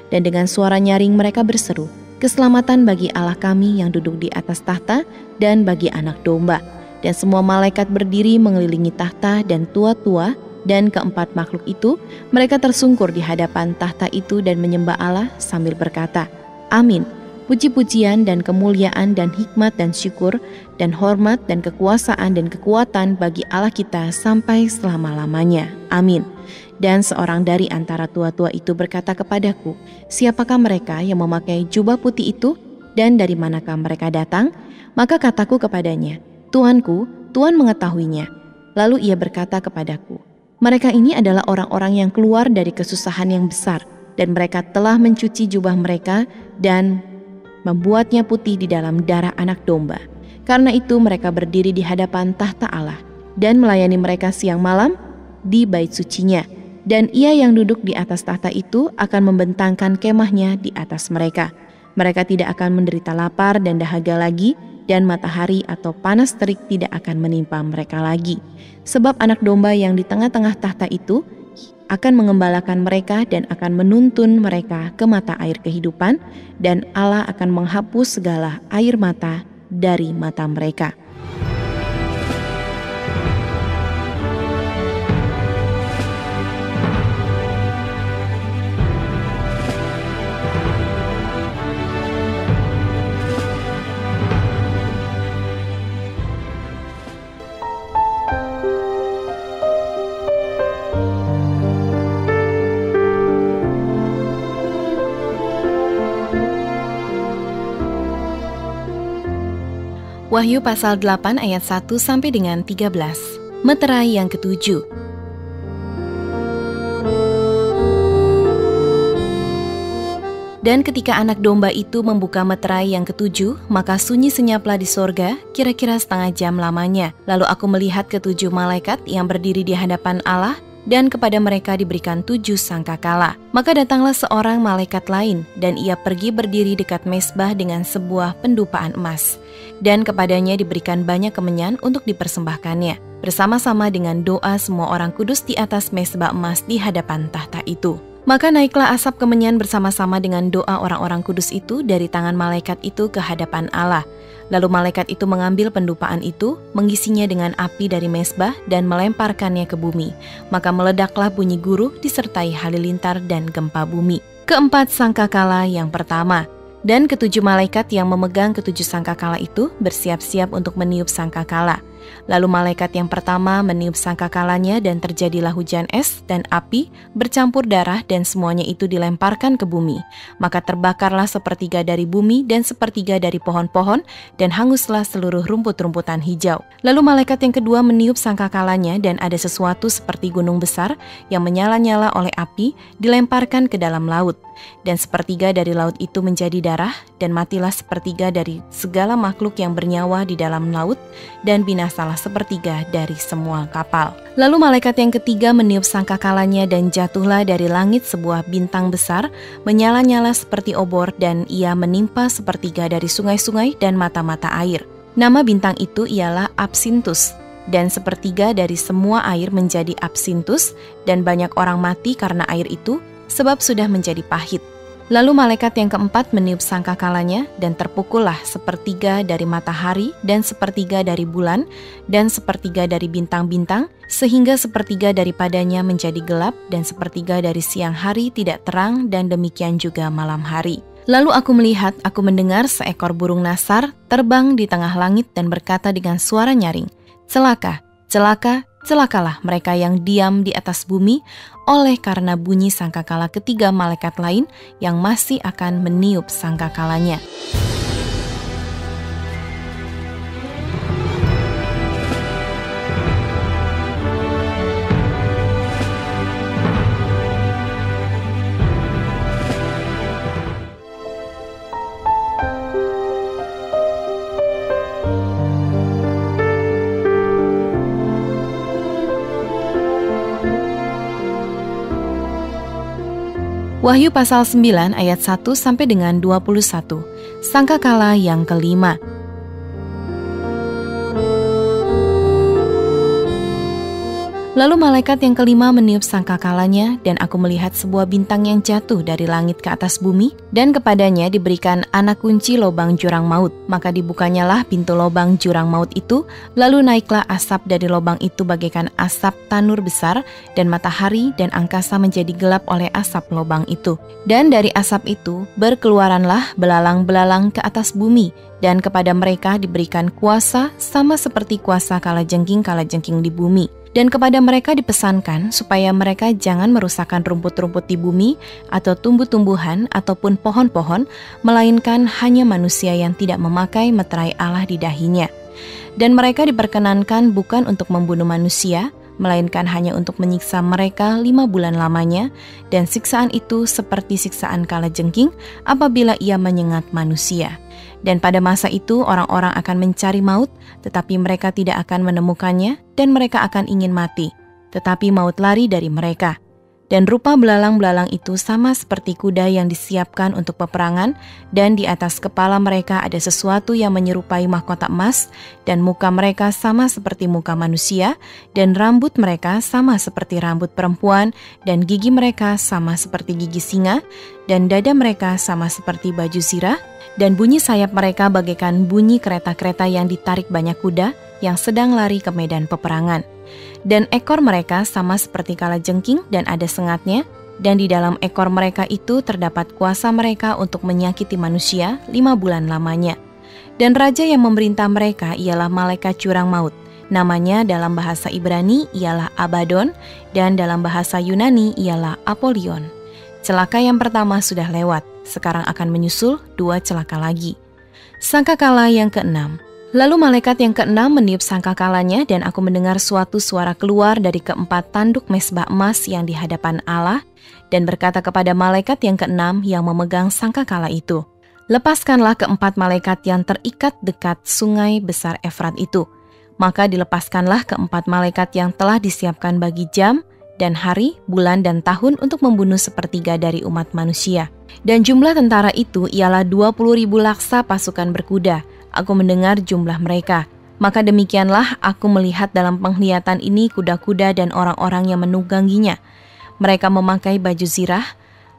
[SPEAKER 1] Dan dengan suara nyaring mereka berseru, "Keselamatan bagi Allah kami yang duduk di atas tahta dan bagi Anak Domba." Dan semua malaikat berdiri mengelilingi tahta dan tua-tua, dan keempat makhluk itu, mereka tersungkur di hadapan tahta itu dan menyembah Allah sambil berkata, "Amin. Puji-pujian dan kemuliaan dan hikmat dan syukur dan hormat dan kekuasaan dan kekuatan bagi Allah kita sampai selama-lamanya. Amin." Dan seorang dari antara tua-tua itu berkata kepadaku, "Siapakah mereka yang memakai jubah putih itu dan dari manakah mereka datang?" Maka kataku kepadanya, "Tuanku, Tuhan mengetahuinya." Lalu ia berkata kepadaku, "Mereka ini adalah orang-orang yang keluar dari kesusahan yang besar, dan mereka telah mencuci jubah mereka dan membuatnya putih di dalam darah Anak Domba. Karena itu mereka berdiri di hadapan tahta Allah dan melayani mereka siang malam di bait sucinya. Dan ia yang duduk di atas tahta itu akan membentangkan kemahnya di atas mereka. Mereka tidak akan menderita lapar dan dahaga lagi, dan matahari atau panas terik tidak akan menimpa mereka lagi. Sebab Anak Domba yang di tengah-tengah tahta itu akan mengembalakan mereka dan akan menuntun mereka ke mata air kehidupan, dan Allah akan menghapus segala air mata dari mata mereka." Wahyu pasal 8 ayat 1 sampai dengan 13. Meterai yang ketujuh. Dan ketika Anak Domba itu membuka meterai yang ketujuh, maka sunyi senyaplah di sorga, kira-kira setengah jam lamanya. Lalu aku melihat ketujuh malaikat yang berdiri di hadapan Allah, dan kepada mereka diberikan 7 sangkakala. Maka datanglah seorang malaikat lain, dan ia pergi berdiri dekat mezbah dengan sebuah pendupaan emas. Dan kepadanya diberikan banyak kemenyan untuk dipersembahkannya, bersama-sama dengan doa semua orang kudus di atas mezbah emas di hadapan tahta itu. Maka naiklah asap kemenyan bersama-sama dengan doa orang-orang kudus itu dari tangan malaikat itu ke hadapan Allah. Lalu malaikat itu mengambil pendupaan itu, mengisinya dengan api dari mezbah dan melemparkannya ke bumi. Maka meledaklah bunyi guruh disertai halilintar dan gempa bumi. Keempat sangkakala yang pertama. Dan ketujuh malaikat yang memegang ketujuh sangkakala itu bersiap-siap untuk meniup sangkakala. Lalu malaikat yang pertama meniup sangkakalanya dan terjadilah hujan es dan api bercampur darah dan semuanya itu dilemparkan ke bumi. Maka terbakarlah sepertiga dari bumi dan sepertiga dari pohon-pohon dan hanguslah seluruh rumput-rumputan hijau. Lalu malaikat yang kedua meniup sangkakalanya dan ada sesuatu seperti gunung besar yang menyala-nyala oleh api dilemparkan ke dalam laut. Dan sepertiga dari laut itu menjadi darah dan matilah sepertiga dari segala makhluk yang bernyawa di dalam laut dan binasalah sepertiga dari semua kapal. Lalu malaikat yang ketiga meniup sangkakalanya dan jatuhlah dari langit sebuah bintang besar menyala-nyala seperti obor dan ia menimpa sepertiga dari sungai-sungai dan mata-mata air. Nama bintang itu ialah Absintus, dan sepertiga dari semua air menjadi absintus, dan banyak orang mati karena air itu, sebab sudah menjadi pahit. Lalu malaikat yang keempat meniup sangkakalanya, dan terpukullah sepertiga dari matahari, dan sepertiga dari bulan, dan sepertiga dari bintang-bintang, sehingga sepertiga daripadanya menjadi gelap, dan sepertiga dari siang hari tidak terang, dan demikian juga malam hari. Lalu aku melihat, aku mendengar seekor burung nasar terbang di tengah langit dan berkata dengan suara nyaring, "Celaka, celaka, celakalah mereka yang diam di atas bumi, oleh karena bunyi sangkakala ketiga malaikat lain yang masih akan meniup sangkakalanya." Wahyu pasal 9 ayat 1 sampai dengan 21. Sangkakala yang kelima. Lalu malaikat yang kelima meniup sangkakalanya, dan aku melihat sebuah bintang yang jatuh dari langit ke atas bumi, dan kepadanya diberikan anak kunci lobang jurang maut. Maka dibukanyalah pintu lobang jurang maut itu, lalu naiklah asap dari lobang itu bagaikan asap tanur besar, dan matahari dan angkasa menjadi gelap oleh asap lobang itu. Dan dari asap itu berkeluaranlah belalang-belalang ke atas bumi, dan kepada mereka diberikan kuasa sama seperti kuasa kalajengking di bumi. Dan kepada mereka dipesankan supaya mereka jangan merusakkan rumput-rumput di bumi atau tumbuh-tumbuhan ataupun pohon-pohon, melainkan hanya manusia yang tidak memakai meterai Allah di dahinya. Dan mereka diperkenankan bukan untuk membunuh manusia, melainkan hanya untuk menyiksa mereka 5 bulan lamanya, dan siksaan itu seperti siksaan kalajengking apabila ia menyengat manusia. Dan pada masa itu orang-orang akan mencari maut, tetapi mereka tidak akan menemukannya, dan mereka akan ingin mati, tetapi maut lari dari mereka. Dan rupa belalang-belalang itu sama seperti kuda yang disiapkan untuk peperangan, dan di atas kepala mereka ada sesuatu yang menyerupai mahkota emas, dan muka mereka sama seperti muka manusia, dan rambut mereka sama seperti rambut perempuan, dan gigi mereka sama seperti gigi singa, dan dada mereka sama seperti baju zirah, dan bunyi sayap mereka bagaikan bunyi kereta-kereta yang ditarik banyak kuda yang sedang lari ke medan peperangan. Dan ekor mereka sama seperti kalajengking dan ada sengatnya, dan di dalam ekor mereka itu terdapat kuasa mereka untuk menyakiti manusia 5 bulan lamanya. Dan raja yang memerintah mereka ialah malaikat jurang maut. Namanya dalam bahasa Ibrani ialah Abaddon, dan dalam bahasa Yunani ialah Apollyon. Celaka yang pertama sudah lewat, sekarang akan menyusul 2 celaka lagi. Sangkakala yang keenam. Lalu malaikat yang keenam meniup sangkakalanya, dan aku mendengar suatu suara keluar dari keempat tanduk mezbah emas yang di hadapan Allah, dan berkata kepada malaikat yang keenam yang memegang sangkakala itu, "Lepaskanlah keempat malaikat yang terikat dekat sungai besar Efrat itu." Maka dilepaskanlah keempat malaikat yang telah disiapkan bagi jam, dan hari, bulan, dan tahun untuk membunuh sepertiga dari umat manusia. Dan jumlah tentara itu ialah 20.000 laksa pasukan berkuda. Aku mendengar jumlah mereka. Maka demikianlah aku melihat dalam penglihatan ini kuda-kuda dan orang-orang yang menungganginya. Mereka memakai baju zirah,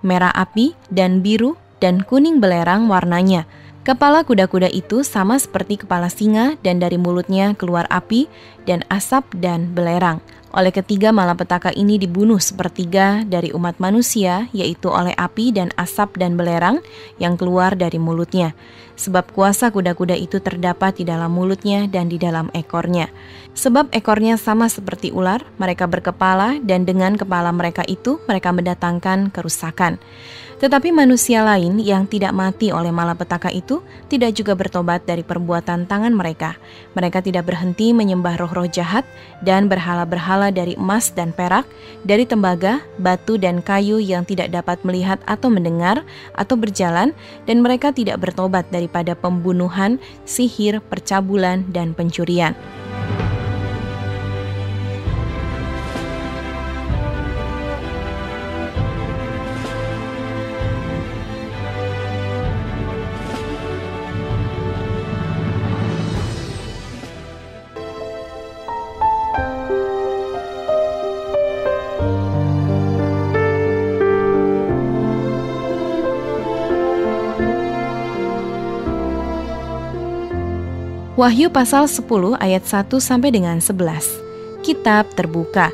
[SPEAKER 1] merah api, dan biru, dan kuning belerang warnanya. Kepala kuda-kuda itu sama seperti kepala singa, dan dari mulutnya keluar api, dan asap, dan belerang. Oleh ketiga malapetaka ini dibunuh sepertiga dari umat manusia, yaitu oleh api dan asap dan belerang yang keluar dari mulutnya. Sebab kuasa kuda-kuda itu terdapat di dalam mulutnya dan di dalam ekornya. Sebab ekornya sama seperti ular, mereka berkepala, dan dengan kepala mereka itu mereka mendatangkan kerusakan. Tetapi manusia lain yang tidak mati oleh malapetaka itu tidak juga bertobat dari perbuatan tangan mereka. Mereka tidak berhenti menyembah roh-roh jahat dan berhala-berhala dari emas dan perak, dari tembaga, batu dan kayu yang tidak dapat melihat atau mendengar atau berjalan, dan mereka tidak bertobat daripada pembunuhan, sihir, percabulan, dan pencurian. Wahyu pasal 10 ayat 1 sampai dengan 11. Kitab terbuka.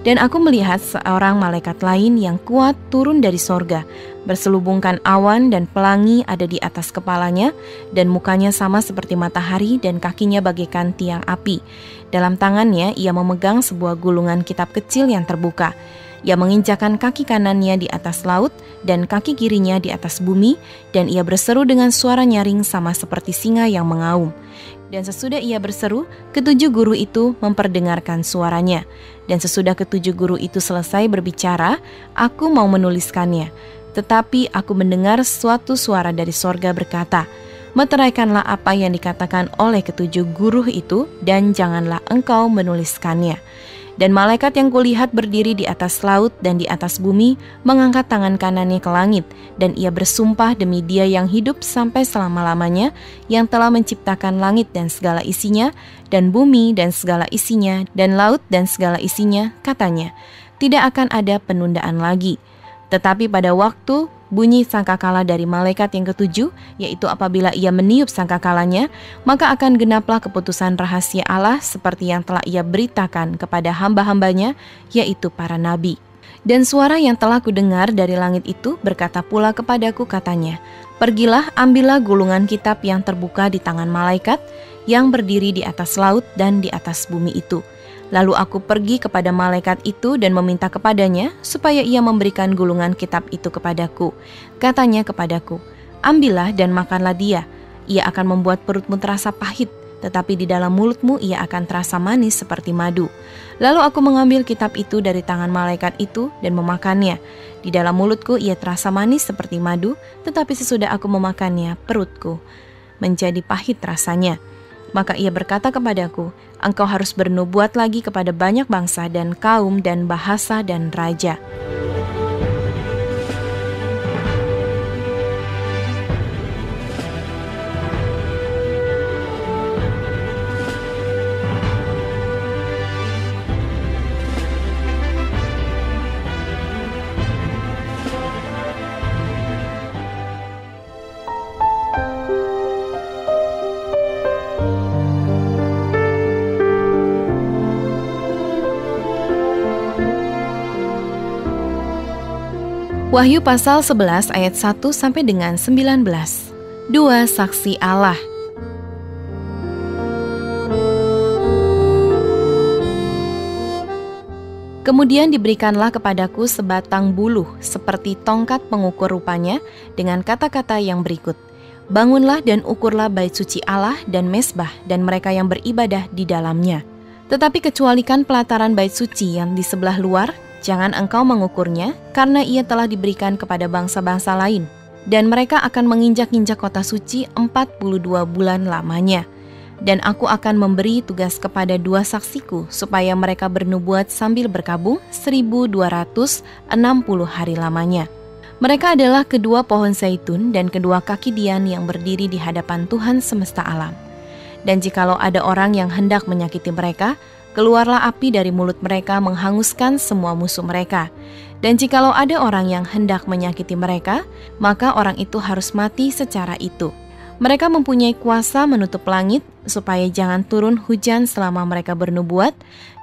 [SPEAKER 1] Dan aku melihat seorang malaikat lain yang kuat turun dari sorga, berselubungkan awan dan pelangi ada di atas kepalanya, dan mukanya sama seperti matahari dan kakinya bagaikan tiang api. Dalam tangannya ia memegang sebuah gulungan kitab kecil yang terbuka. Ia menginjakkan kaki kanannya di atas laut dan kaki kirinya di atas bumi, dan ia berseru dengan suara nyaring sama seperti singa yang mengaum. Dan sesudah ia berseru, ketujuh guru itu memperdengarkan suaranya. Dan sesudah ketujuh guru itu selesai berbicara, aku mau menuliskannya. Tetapi aku mendengar suatu suara dari sorga berkata, meteraikanlah apa yang dikatakan oleh ketujuh guru itu, dan janganlah engkau menuliskannya. Dan malaikat yang kulihat berdiri di atas laut dan di atas bumi mengangkat tangan kanannya ke langit, dan ia bersumpah demi Dia yang hidup sampai selama-lamanya, yang telah menciptakan langit dan segala isinya, dan bumi dan segala isinya, dan laut dan segala isinya, katanya, tidak akan ada penundaan lagi. Tetapi pada waktu bunyi sangkakala dari malaikat yang ketujuh, yaitu apabila ia meniup sangkakalanya, maka akan genaplah keputusan rahasia Allah seperti yang telah ia beritakan kepada hamba-hambanya, yaitu para nabi. Dan suara yang telah kudengar dari langit itu berkata pula kepadaku, katanya, pergilah, ambillah gulungan kitab yang terbuka di tangan malaikat yang berdiri di atas laut dan di atas bumi itu. Lalu aku pergi kepada malaikat itu dan meminta kepadanya supaya ia memberikan gulungan kitab itu kepadaku. Katanya kepadaku, ambillah dan makanlah dia. Ia akan membuat perutmu terasa pahit, tetapi di dalam mulutmu ia akan terasa manis seperti madu. Lalu aku mengambil kitab itu dari tangan malaikat itu dan memakannya. Di dalam mulutku ia terasa manis seperti madu, tetapi sesudah aku memakannya, perutku menjadi pahit rasanya. Maka ia berkata kepadaku, engkau harus bernubuat lagi kepada banyak bangsa dan kaum dan bahasa dan raja. Wahyu pasal 11 ayat 1 sampai dengan 19. Dua saksi Allah. Kemudian diberikanlah kepadaku sebatang buluh seperti tongkat pengukur rupanya, dengan kata-kata yang berikut, bangunlah dan ukurlah bait suci Allah dan mezbah dan mereka yang beribadah di dalamnya. Tetapi kecualikan pelataran bait suci yang di sebelah luar, jangan engkau mengukurnya, karena ia telah diberikan kepada bangsa-bangsa lain. Dan mereka akan menginjak-injak kota suci 42 bulan lamanya. Dan aku akan memberi tugas kepada dua saksiku, supaya mereka bernubuat sambil berkabung 1260 hari lamanya. Mereka adalah kedua pohon zaitun dan kedua kaki dian yang berdiri di hadapan Tuhan semesta alam. Dan jikalau ada orang yang hendak menyakiti mereka, keluarlah api dari mulut mereka menghanguskan semua musuh mereka. Dan jikalau ada orang yang hendak menyakiti mereka, maka orang itu harus mati secara itu. Mereka mempunyai kuasa menutup langit, supaya jangan turun hujan selama mereka bernubuat,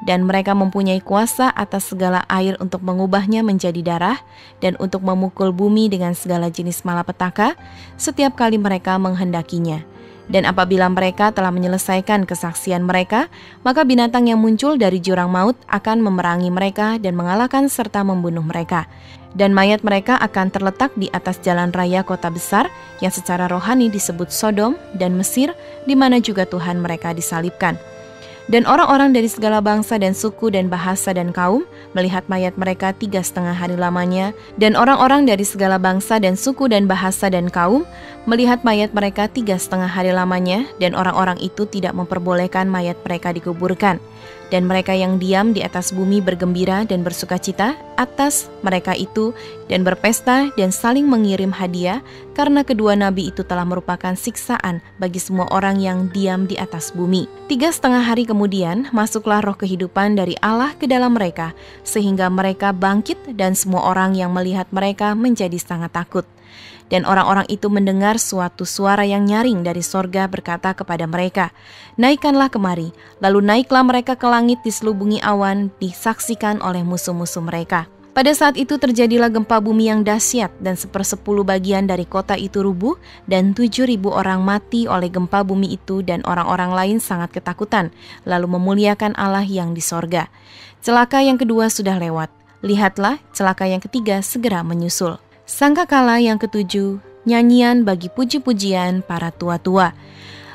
[SPEAKER 1] dan mereka mempunyai kuasa atas segala air untuk mengubahnya menjadi darah, dan untuk memukul bumi dengan segala jenis malapetaka, setiap kali mereka menghendakinya. Dan apabila mereka telah menyelesaikan kesaksian mereka, maka binatang yang muncul dari jurang maut akan memerangi mereka dan mengalahkan serta membunuh mereka. Dan mayat mereka akan terletak di atas jalan raya kota besar yang secara rohani disebut Sodom dan Mesir, di mana juga Tuhan mereka disalibkan. Dan orang-orang dari segala bangsa dan suku dan bahasa dan kaum melihat mayat mereka 3,5 hari lamanya. Dan orang-orang dari segala bangsa dan suku dan bahasa dan kaum melihat mayat mereka 3,5 hari lamanya. Dan orang-orang itu tidak memperbolehkan mayat mereka dikuburkan. Dan mereka yang diam di atas bumi bergembira dan bersukacita atas mereka itu dan berpesta dan saling mengirim hadiah karena kedua nabi itu telah merupakan siksaan bagi semua orang yang diam di atas bumi. 3,5 hari kemudian masuklah roh kehidupan dari Allah ke dalam mereka sehingga mereka bangkit dan semua orang yang melihat mereka menjadi sangat takut. Dan orang-orang itu mendengar suatu suara yang nyaring dari sorga berkata kepada mereka, "Naikkanlah kemari." Lalu naiklah mereka ke langit diselubungi awan, disaksikan oleh musuh-musuh mereka. Pada saat itu terjadilah gempa bumi yang dahsyat dan 1/10 bagian dari kota itu rubuh dan 7.000 orang mati oleh gempa bumi itu dan orang-orang lain sangat ketakutan, lalu memuliakan Allah yang di sorga. Celaka yang kedua sudah lewat. Lihatlah, celaka yang ketiga segera menyusul. Sangkakala yang ketujuh, nyanyian bagi puji-pujian para tua-tua.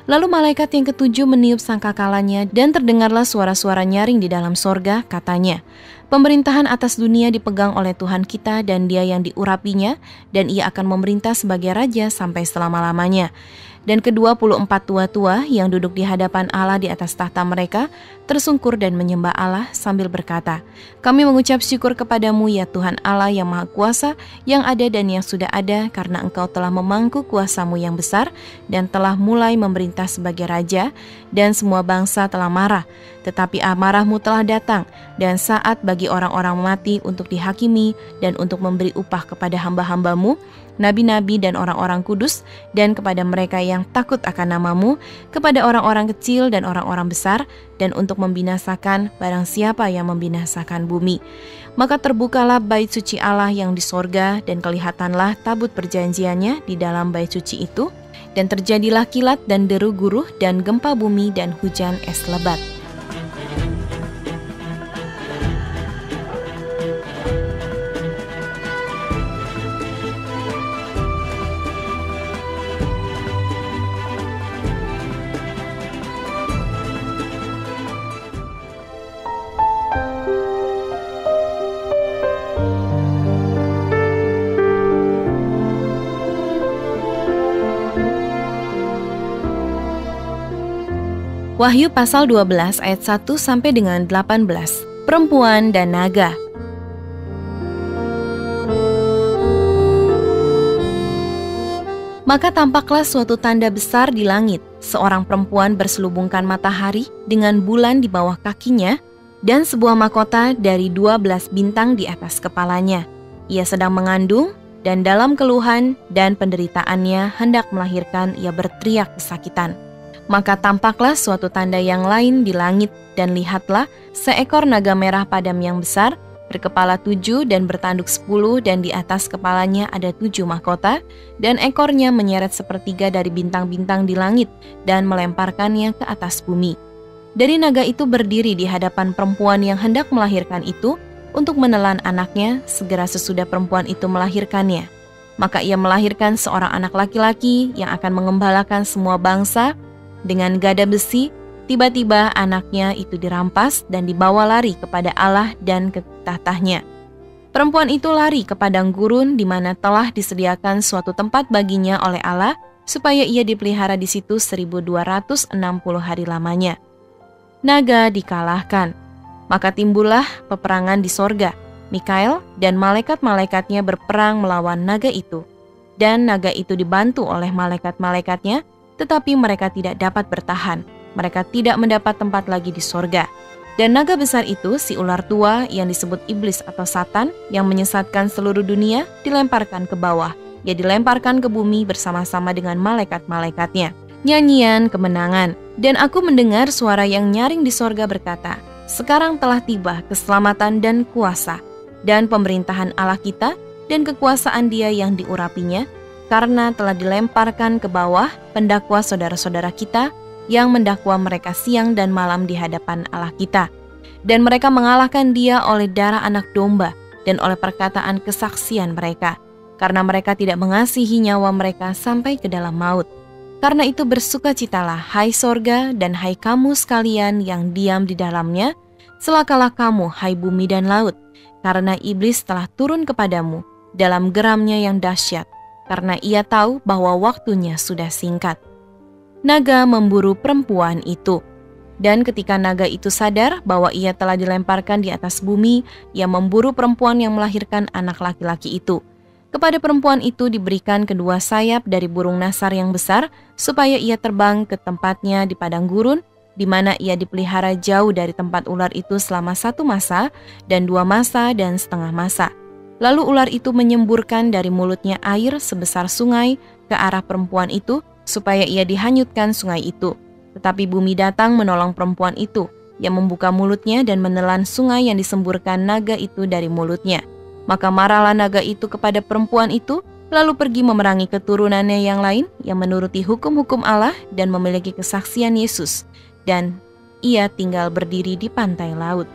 [SPEAKER 1] Lalu malaikat yang ketujuh meniup sangkakalanya dan terdengarlah suara-suara nyaring di dalam sorga, katanya, "Pemerintahan atas dunia dipegang oleh Tuhan kita dan Dia yang diurapinya, dan Ia akan memerintah sebagai Raja sampai selama-lamanya." Dan ke-24 tua-tua yang duduk di hadapan Allah di atas tahta mereka tersungkur dan menyembah Allah sambil berkata, "Kami mengucap syukur kepadamu ya Tuhan Allah yang Maha Kuasa, yang ada dan yang sudah ada, karena Engkau telah memangku kuasamu yang besar dan telah mulai memerintah sebagai Raja, dan semua bangsa telah marah. Tetapi amarahmu telah datang, dan saat bagi orang-orang mati untuk dihakimi dan untuk memberi upah kepada hamba-hambamu, nabi-nabi dan orang-orang kudus, dan kepada mereka yang takut akan namamu, kepada orang-orang kecil dan orang-orang besar, dan untuk membinasakan barang siapa yang membinasakan bumi." Maka terbukalah bait suci Allah yang di sorga, dan kelihatanlah tabut perjanjiannya di dalam bait suci itu, dan terjadilah kilat dan deru guruh dan gempa bumi dan hujan es lebat. Wahyu pasal 12 ayat 1 sampai dengan 18. Perempuan dan naga. Maka tampaklah suatu tanda besar di langit, seorang perempuan berselubungkan matahari dengan bulan di bawah kakinya dan sebuah mahkota dari 12 bintang di atas kepalanya. Ia sedang mengandung dan dalam keluhan dan penderitaannya hendak melahirkan, ia berteriak kesakitan. Maka tampaklah suatu tanda yang lain di langit, dan lihatlah seekor naga merah padam yang besar, berkepala 7 dan bertanduk 10, dan di atas kepalanya ada 7 mahkota, dan ekornya menyeret 1/3 dari bintang-bintang di langit, dan melemparkannya ke atas bumi. Dari naga itu berdiri di hadapan perempuan yang hendak melahirkan itu, untuk menelan anaknya segera sesudah perempuan itu melahirkannya. Maka ia melahirkan seorang anak laki-laki yang akan mengembalakan semua bangsa. Dengan gada besi, tiba-tiba anaknya itu dirampas dan dibawa lari kepada Allah dan ke tahtanya. Perempuan itu lari ke padang gurun di mana telah disediakan suatu tempat baginya oleh Allah, supaya ia dipelihara di situ 1260 hari lamanya. Naga dikalahkan. Maka timbullah peperangan di sorga. Mikael dan malaikat-malaikatnya berperang melawan naga itu. Dan naga itu dibantu oleh malaikat-malaikatnya, tetapi mereka tidak dapat bertahan. Mereka tidak mendapat tempat lagi di sorga. Dan naga besar itu, si ular tua yang disebut iblis atau Satan, yang menyesatkan seluruh dunia, dilemparkan ke bawah. Ia dilemparkan ke bumi bersama-sama dengan malaikat-malaikatnya. Nyanyian kemenangan. Dan aku mendengar suara yang nyaring di sorga berkata, "Sekarang telah tiba keselamatan dan kuasa, dan pemerintahan Allah kita, dan kekuasaan Dia yang diurapinya, karena telah dilemparkan ke bawah pendakwa saudara-saudara kita yang mendakwa mereka siang dan malam di hadapan Allah kita. Dan mereka mengalahkan Dia oleh darah anak domba dan oleh perkataan kesaksian mereka, karena mereka tidak mengasihi nyawa mereka sampai ke dalam maut. Karena itu bersukacitalah, hai sorga, dan hai kamu sekalian yang diam di dalamnya, celakalah kamu, hai bumi dan laut, karena iblis telah turun kepadamu dalam geramnya yang dahsyat, karena ia tahu bahwa waktunya sudah singkat." Naga memburu perempuan itu. Dan ketika naga itu sadar bahwa ia telah dilemparkan di atas bumi, ia memburu perempuan yang melahirkan anak laki-laki itu. Kepada perempuan itu diberikan kedua sayap dari burung nasar yang besar, supaya ia terbang ke tempatnya di padang gurun, di mana ia dipelihara jauh dari tempat ular itu selama 1 masa, dan 2 masa, dan setengah masa. Lalu ular itu menyemburkan dari mulutnya air sebesar sungai ke arah perempuan itu, supaya ia dihanyutkan sungai itu. Tetapi bumi datang menolong perempuan itu, yang membuka mulutnya dan menelan sungai yang disemburkan naga itu dari mulutnya. Maka marahlah naga itu kepada perempuan itu, lalu pergi memerangi keturunannya yang lain, yang menuruti hukum-hukum Allah dan memiliki kesaksian Yesus. Dan ia tinggal berdiri di pantai laut.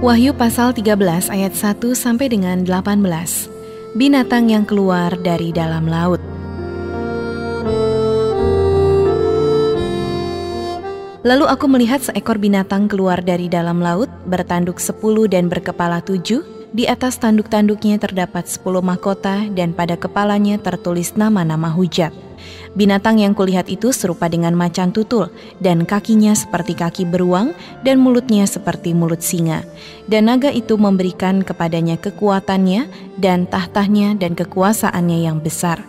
[SPEAKER 1] Wahyu pasal 13 ayat 1 sampai dengan 18. Binatang yang keluar dari dalam laut. Lalu aku melihat seekor binatang keluar dari dalam laut, bertanduk 10 dan berkepala 7. Di atas tanduk-tanduknya terdapat 10 mahkota dan pada kepalanya tertulis nama-nama hujat. Binatang yang kulihat itu serupa dengan macan tutul, dan kakinya seperti kaki beruang, dan mulutnya seperti mulut singa. Dan naga itu memberikan kepadanya kekuatannya, dan tahtanya, dan kekuasaannya yang besar.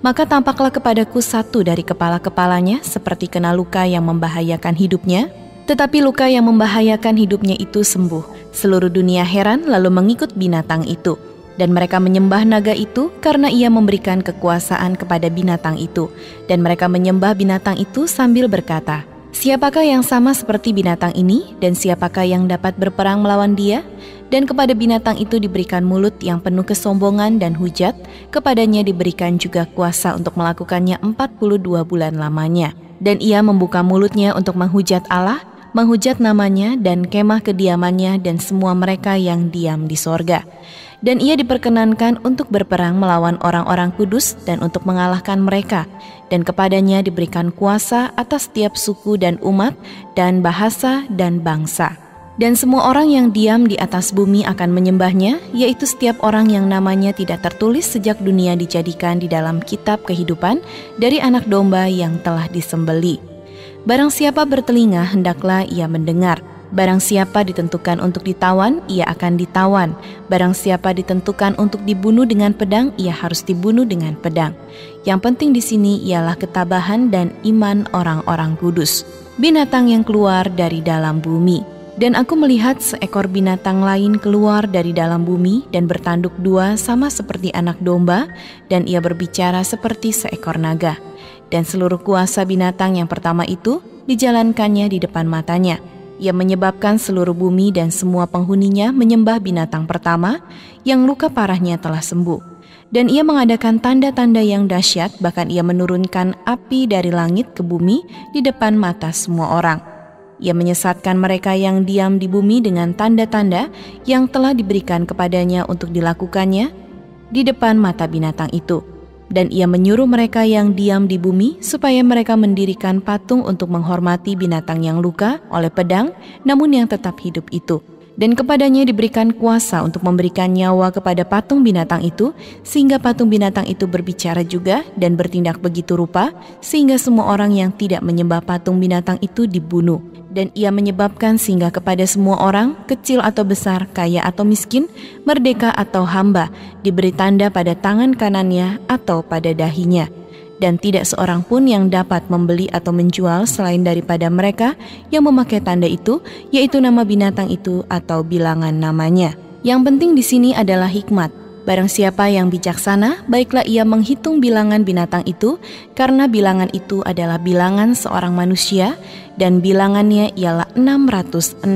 [SPEAKER 1] Maka tampaklah kepadaku satu dari kepala-kepalanya seperti kena luka yang membahayakan hidupnya. Tetapi luka yang membahayakan hidupnya itu sembuh. Seluruh dunia heran lalu mengikut binatang itu. Dan mereka menyembah naga itu karena ia memberikan kekuasaan kepada binatang itu. Dan mereka menyembah binatang itu sambil berkata, "Siapakah yang sama seperti binatang ini, dan siapakah yang dapat berperang melawan dia?" Dan kepada binatang itu diberikan mulut yang penuh kesombongan dan hujat, kepadanya diberikan juga kuasa untuk melakukannya 42 bulan lamanya. Dan ia membuka mulutnya untuk menghujat Allah, menghujat namanya dan kemah kediamannya dan semua mereka yang diam di sorga. Dan ia diperkenankan untuk berperang melawan orang-orang kudus dan untuk mengalahkan mereka. Dan kepadanya diberikan kuasa atas setiap suku dan umat dan bahasa dan bangsa. Dan semua orang yang diam di atas bumi akan menyembahnya, yaitu setiap orang yang namanya tidak tertulis sejak dunia dijadikan di dalam kitab kehidupan dari anak domba yang telah disembeli. Barang siapa bertelinga, hendaklah ia mendengar. Barang siapa ditentukan untuk ditawan, ia akan ditawan. Barang siapa ditentukan untuk dibunuh dengan pedang, ia harus dibunuh dengan pedang. Yang penting di sini ialah ketabahan dan iman orang-orang kudus. Binatang yang keluar dari dalam bumi. Dan aku melihat seekor binatang lain keluar dari dalam bumi dan bertanduk 2 sama seperti anak domba, dan ia berbicara seperti seekor naga. Dan seluruh kuasa binatang yang pertama itu dijalankannya di depan matanya. Ia menyebabkan seluruh bumi dan semua penghuninya menyembah binatang pertama yang luka parahnya telah sembuh. Dan ia mengadakan tanda-tanda yang dahsyat, bahkan ia menurunkan api dari langit ke bumi di depan mata semua orang. Ia menyesatkan mereka yang diam di bumi dengan tanda-tanda yang telah diberikan kepadanya untuk dilakukannya di depan mata binatang itu. Dan ia menyuruh mereka yang diam di bumi supaya mereka mendirikan patung untuk menghormati binatang yang luka oleh pedang, namun yang tetap hidup itu. Dan kepadanya diberikan kuasa untuk memberikan nyawa kepada patung binatang itu, sehingga patung binatang itu berbicara juga dan bertindak begitu rupa, sehingga semua orang yang tidak menyembah patung binatang itu dibunuh. Dan ia menyebabkan sehingga kepada semua orang, kecil atau besar, kaya atau miskin, merdeka atau hamba, diberi tanda pada tangan kanannya atau pada dahinya. Dan tidak seorang pun yang dapat membeli atau menjual selain daripada mereka yang memakai tanda itu, yaitu nama binatang itu atau bilangan namanya. Yang penting di sini adalah hikmat. Barang siapa yang bijaksana, baiklah ia menghitung bilangan binatang itu, karena bilangan itu adalah bilangan seorang manusia, dan bilangannya ialah 666.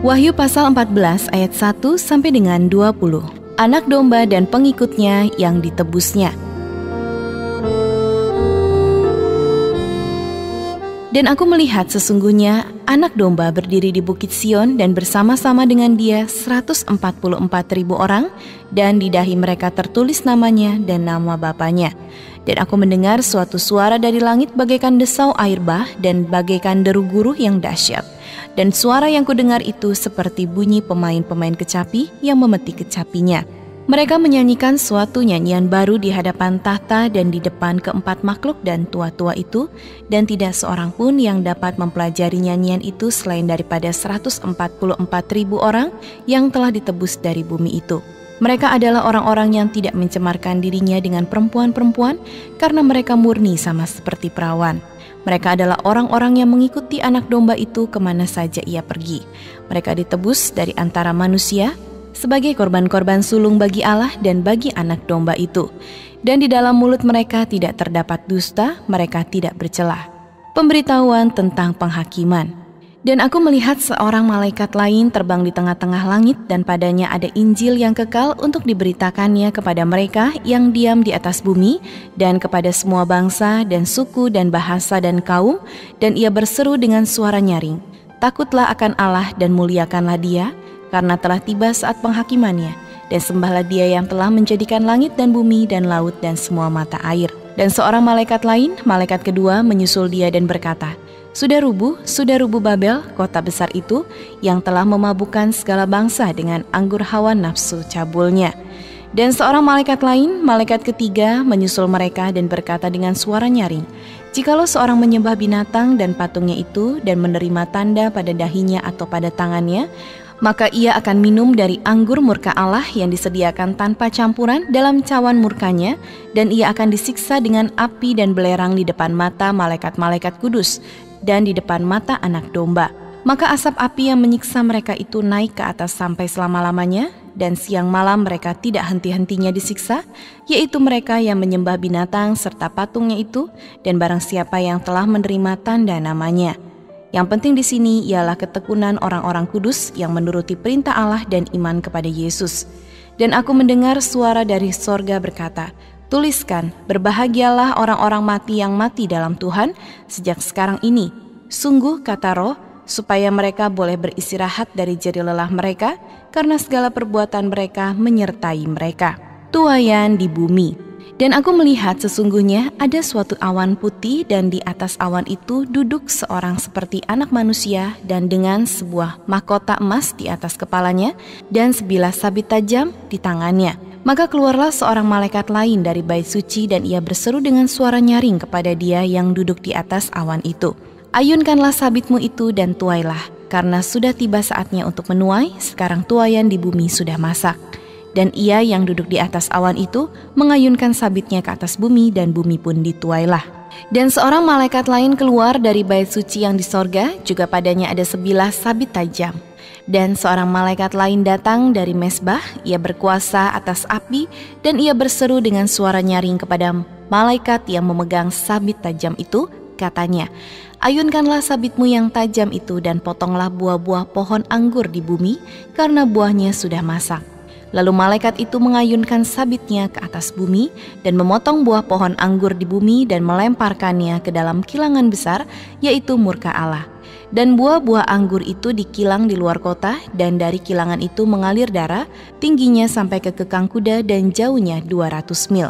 [SPEAKER 1] Wahyu pasal 14 ayat 1 sampai dengan 20. Anak domba dan pengikutnya yang ditebusnya. Dan aku melihat sesungguhnya anak domba berdiri di bukit Sion dan bersama-sama dengan dia 144.000 orang, dan di dahi mereka tertulis namanya dan nama Bapanya. Dan aku mendengar suatu suara dari langit bagaikan desau air bah dan bagaikan deru guruh yang dahsyat. Dan suara yang kudengar itu seperti bunyi pemain-pemain kecapi yang memetik kecapinya. Mereka menyanyikan suatu nyanyian baru di hadapan tahta dan di depan keempat makhluk dan tua-tua itu, dan tidak seorang pun yang dapat mempelajari nyanyian itu selain daripada 144.000 orang yang telah ditebus dari bumi itu. Mereka adalah orang-orang yang tidak mencemarkan dirinya dengan perempuan-perempuan, karena mereka murni sama seperti perawan. Mereka adalah orang-orang yang mengikuti anak domba itu kemana saja ia pergi. Mereka ditebus dari antara manusia sebagai korban-korban sulung bagi Allah dan bagi anak domba itu. Dan di dalam mulut mereka tidak terdapat dusta, mereka tidak bercelah. Pemberitahuan tentang penghakiman. Dan aku melihat seorang malaikat lain terbang di tengah-tengah langit, dan padanya ada Injil yang kekal untuk diberitakannya kepada mereka yang diam di atas bumi, dan kepada semua bangsa dan suku dan bahasa dan kaum. Dan ia berseru dengan suara nyaring, "Takutlah akan Allah dan muliakanlah Dia, karena telah tiba saat penghakimannya, dan sembahlah Dia yang telah menjadikan langit dan bumi dan laut dan semua mata air." Dan seorang malaikat lain, malaikat kedua, menyusul dia dan berkata, sudah rubuh Babel, kota besar itu, yang telah memabukkan segala bangsa dengan anggur hawa nafsu cabulnya." Dan seorang malaikat lain, malaikat ketiga, menyusul mereka dan berkata dengan suara nyaring, "Jikalau seorang menyembah binatang dan patungnya itu dan menerima tanda pada dahinya atau pada tangannya, maka ia akan minum dari anggur murka Allah yang disediakan tanpa campuran dalam cawan murkanya, dan ia akan disiksa dengan api dan belerang di depan mata malaikat-malaikat kudus dan di depan mata anak domba. Maka asap api yang menyiksa mereka itu naik ke atas sampai selama-lamanya, dan siang malam mereka tidak henti-hentinya disiksa, yaitu mereka yang menyembah binatang serta patungnya itu, dan barang siapa yang telah menerima tanda namanya. Yang penting di sini ialah ketekunan orang-orang kudus yang menuruti perintah Allah dan iman kepada Yesus. Dan aku mendengar suara dari sorga berkata, "Tuliskan, berbahagialah orang-orang mati yang mati dalam Tuhan sejak sekarang ini. Sungguh, kata Roh, supaya mereka boleh beristirahat dari jerih lelah mereka, karena segala perbuatan mereka menyertai mereka." Tuaian di bumi. Dan aku melihat sesungguhnya ada suatu awan putih, dan di atas awan itu duduk seorang seperti anak manusia, dan dengan sebuah mahkota emas di atas kepalanya dan sebilah sabit tajam di tangannya. Maka keluarlah seorang malaikat lain dari bait suci, dan ia berseru dengan suara nyaring kepada dia yang duduk di atas awan itu, "Ayunkanlah sabitmu itu dan tuailah, karena sudah tiba saatnya untuk menuai, sekarang tuaian di bumi sudah masak." Dan ia yang duduk di atas awan itu mengayunkan sabitnya ke atas bumi, dan bumi pun dituailah. Dan seorang malaikat lain keluar dari bait suci yang di sorga, juga padanya ada sebilah sabit tajam. Dan seorang malaikat lain datang dari mesbah, ia berkuasa atas api, dan ia berseru dengan suara nyaring kepada malaikat yang memegang sabit tajam itu, katanya, "Ayunkanlah sabitmu yang tajam itu dan potonglah buah-buah pohon anggur di bumi, karena buahnya sudah masak." Lalu malaikat itu mengayunkan sabitnya ke atas bumi dan memotong buah pohon anggur di bumi dan melemparkannya ke dalam kilangan besar, yaitu murka Allah. Dan buah-buah anggur itu dikilang di luar kota, dan dari kilangan itu mengalir darah, tingginya sampai ke kekang kuda dan jauhnya 200 mil.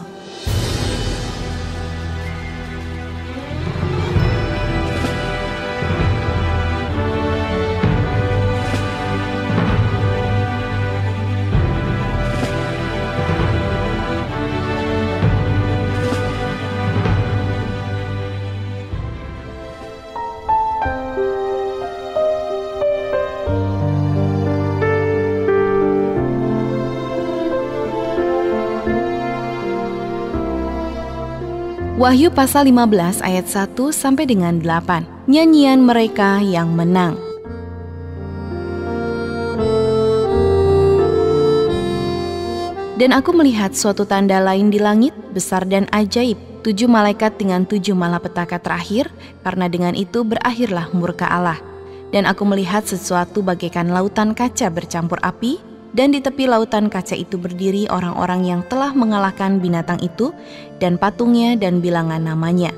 [SPEAKER 1] Wahyu pasal 15 ayat 1 sampai dengan 8. Nyanyian mereka yang menang. Dan aku melihat suatu tanda lain di langit, besar dan ajaib, 7 malaikat dengan 7 malapetaka terakhir, karena dengan itu berakhirlah murka Allah. Dan aku melihat sesuatu bagaikan lautan kaca bercampur api, dan di tepi lautan kaca itu berdiri orang-orang yang telah mengalahkan binatang itu dan patungnya dan bilangan namanya.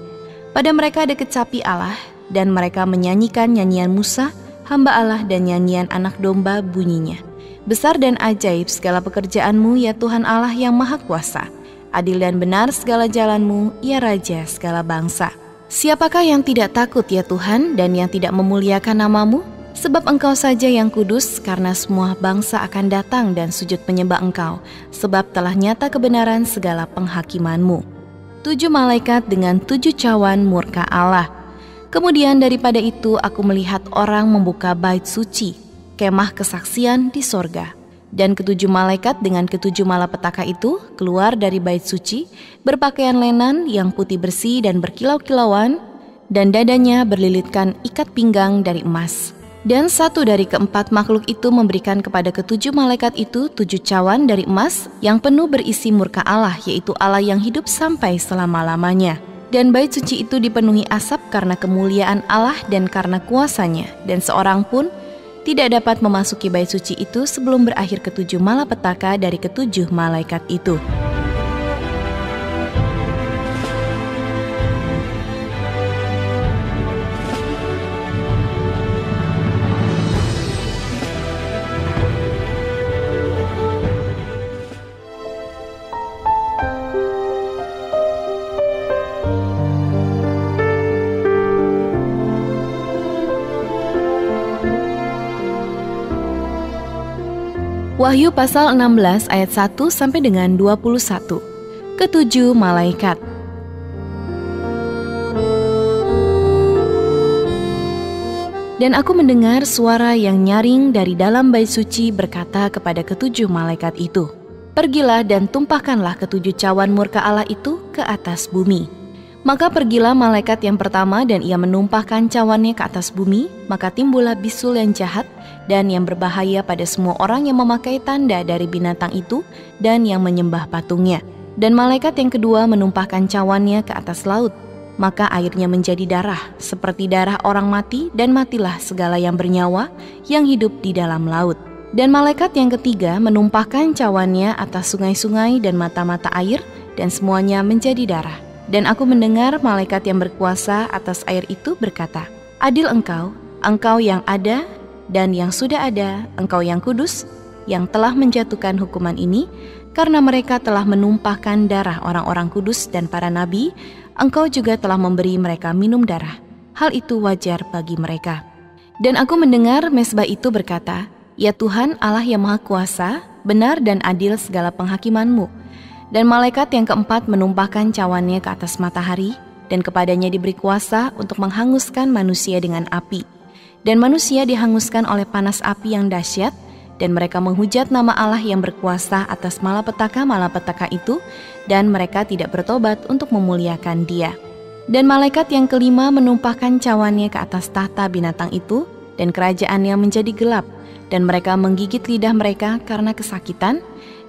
[SPEAKER 1] Pada mereka ada kecapi Allah, dan mereka menyanyikan nyanyian Musa, hamba Allah, dan nyanyian anak domba bunyinya. Besar dan ajaib segala pekerjaanmu ya Tuhan Allah yang Maha Kuasa. Adil dan benar segala jalanmu ya Raja segala bangsa. Siapakah yang tidak takut ya Tuhan dan yang tidak memuliakan namamu? Sebab Engkau saja yang kudus, karena semua bangsa akan datang dan sujud menyembah Engkau, sebab telah nyata kebenaran segala penghakiman-Mu. 7 malaikat dengan 7 cawan murka Allah. Kemudian daripada itu aku melihat orang membuka bait suci, kemah kesaksian di sorga. Dan ke-7 malaikat dengan ke-7 malapetaka itu keluar dari bait suci, berpakaian lenan yang putih bersih dan berkilau-kilauan, dan dadanya berlilitkan ikat pinggang dari emas. Dan satu dari keempat makhluk itu memberikan kepada ke-7 malaikat itu 7 cawan dari emas yang penuh berisi murka Allah, yaitu Allah yang hidup sampai selama-lamanya. Dan bait suci itu dipenuhi asap karena kemuliaan Allah dan karena kuasanya, dan seorang pun tidak dapat memasuki bait suci itu sebelum berakhir ke-7 malapetaka dari ke-7 malaikat itu. Wahyu pasal 16 ayat 1 sampai dengan 21. Ke-7 malaikat. Dan aku mendengar suara yang nyaring dari dalam bait suci berkata kepada ke-7 malaikat itu, "Pergilah dan tumpahkanlah ke-7 cawan murka Allah itu ke atas bumi." Maka pergilah malaikat yang pertama dan ia menumpahkan cawannya ke atas bumi, maka timbullah bisul yang jahat dan yang berbahaya pada semua orang yang memakai tanda dari binatang itu dan yang menyembah patungnya. Dan malaikat yang kedua menumpahkan cawannya ke atas laut, maka airnya menjadi darah, seperti darah orang mati, dan matilah segala yang bernyawa yang hidup di dalam laut. Dan malaikat yang ketiga menumpahkan cawannya atas sungai-sungai dan mata-mata air, dan semuanya menjadi darah. Dan aku mendengar malaikat yang berkuasa atas air itu berkata, "Adil Engkau, Engkau yang ada dan yang sudah ada, Engkau yang kudus, yang telah menjatuhkan hukuman ini, karena mereka telah menumpahkan darah orang-orang kudus dan para nabi, Engkau juga telah memberi mereka minum darah. Hal itu wajar bagi mereka." Dan aku mendengar mezbah itu berkata, "Ya Tuhan Allah yang Maha Kuasa, benar dan adil segala penghakiman-Mu." Dan malaikat yang keempat menumpahkan cawannya ke atas matahari, dan kepadanya diberi kuasa untuk menghanguskan manusia dengan api. Dan manusia dihanguskan oleh panas api yang dahsyat, dan mereka menghujat nama Allah yang berkuasa atas malapetaka-malapetaka itu, dan mereka tidak bertobat untuk memuliakan Dia. Dan malaikat yang kelima menumpahkan cawannya ke atas tahta binatang itu, dan kerajaannya menjadi gelap, dan mereka menggigit lidah mereka karena kesakitan,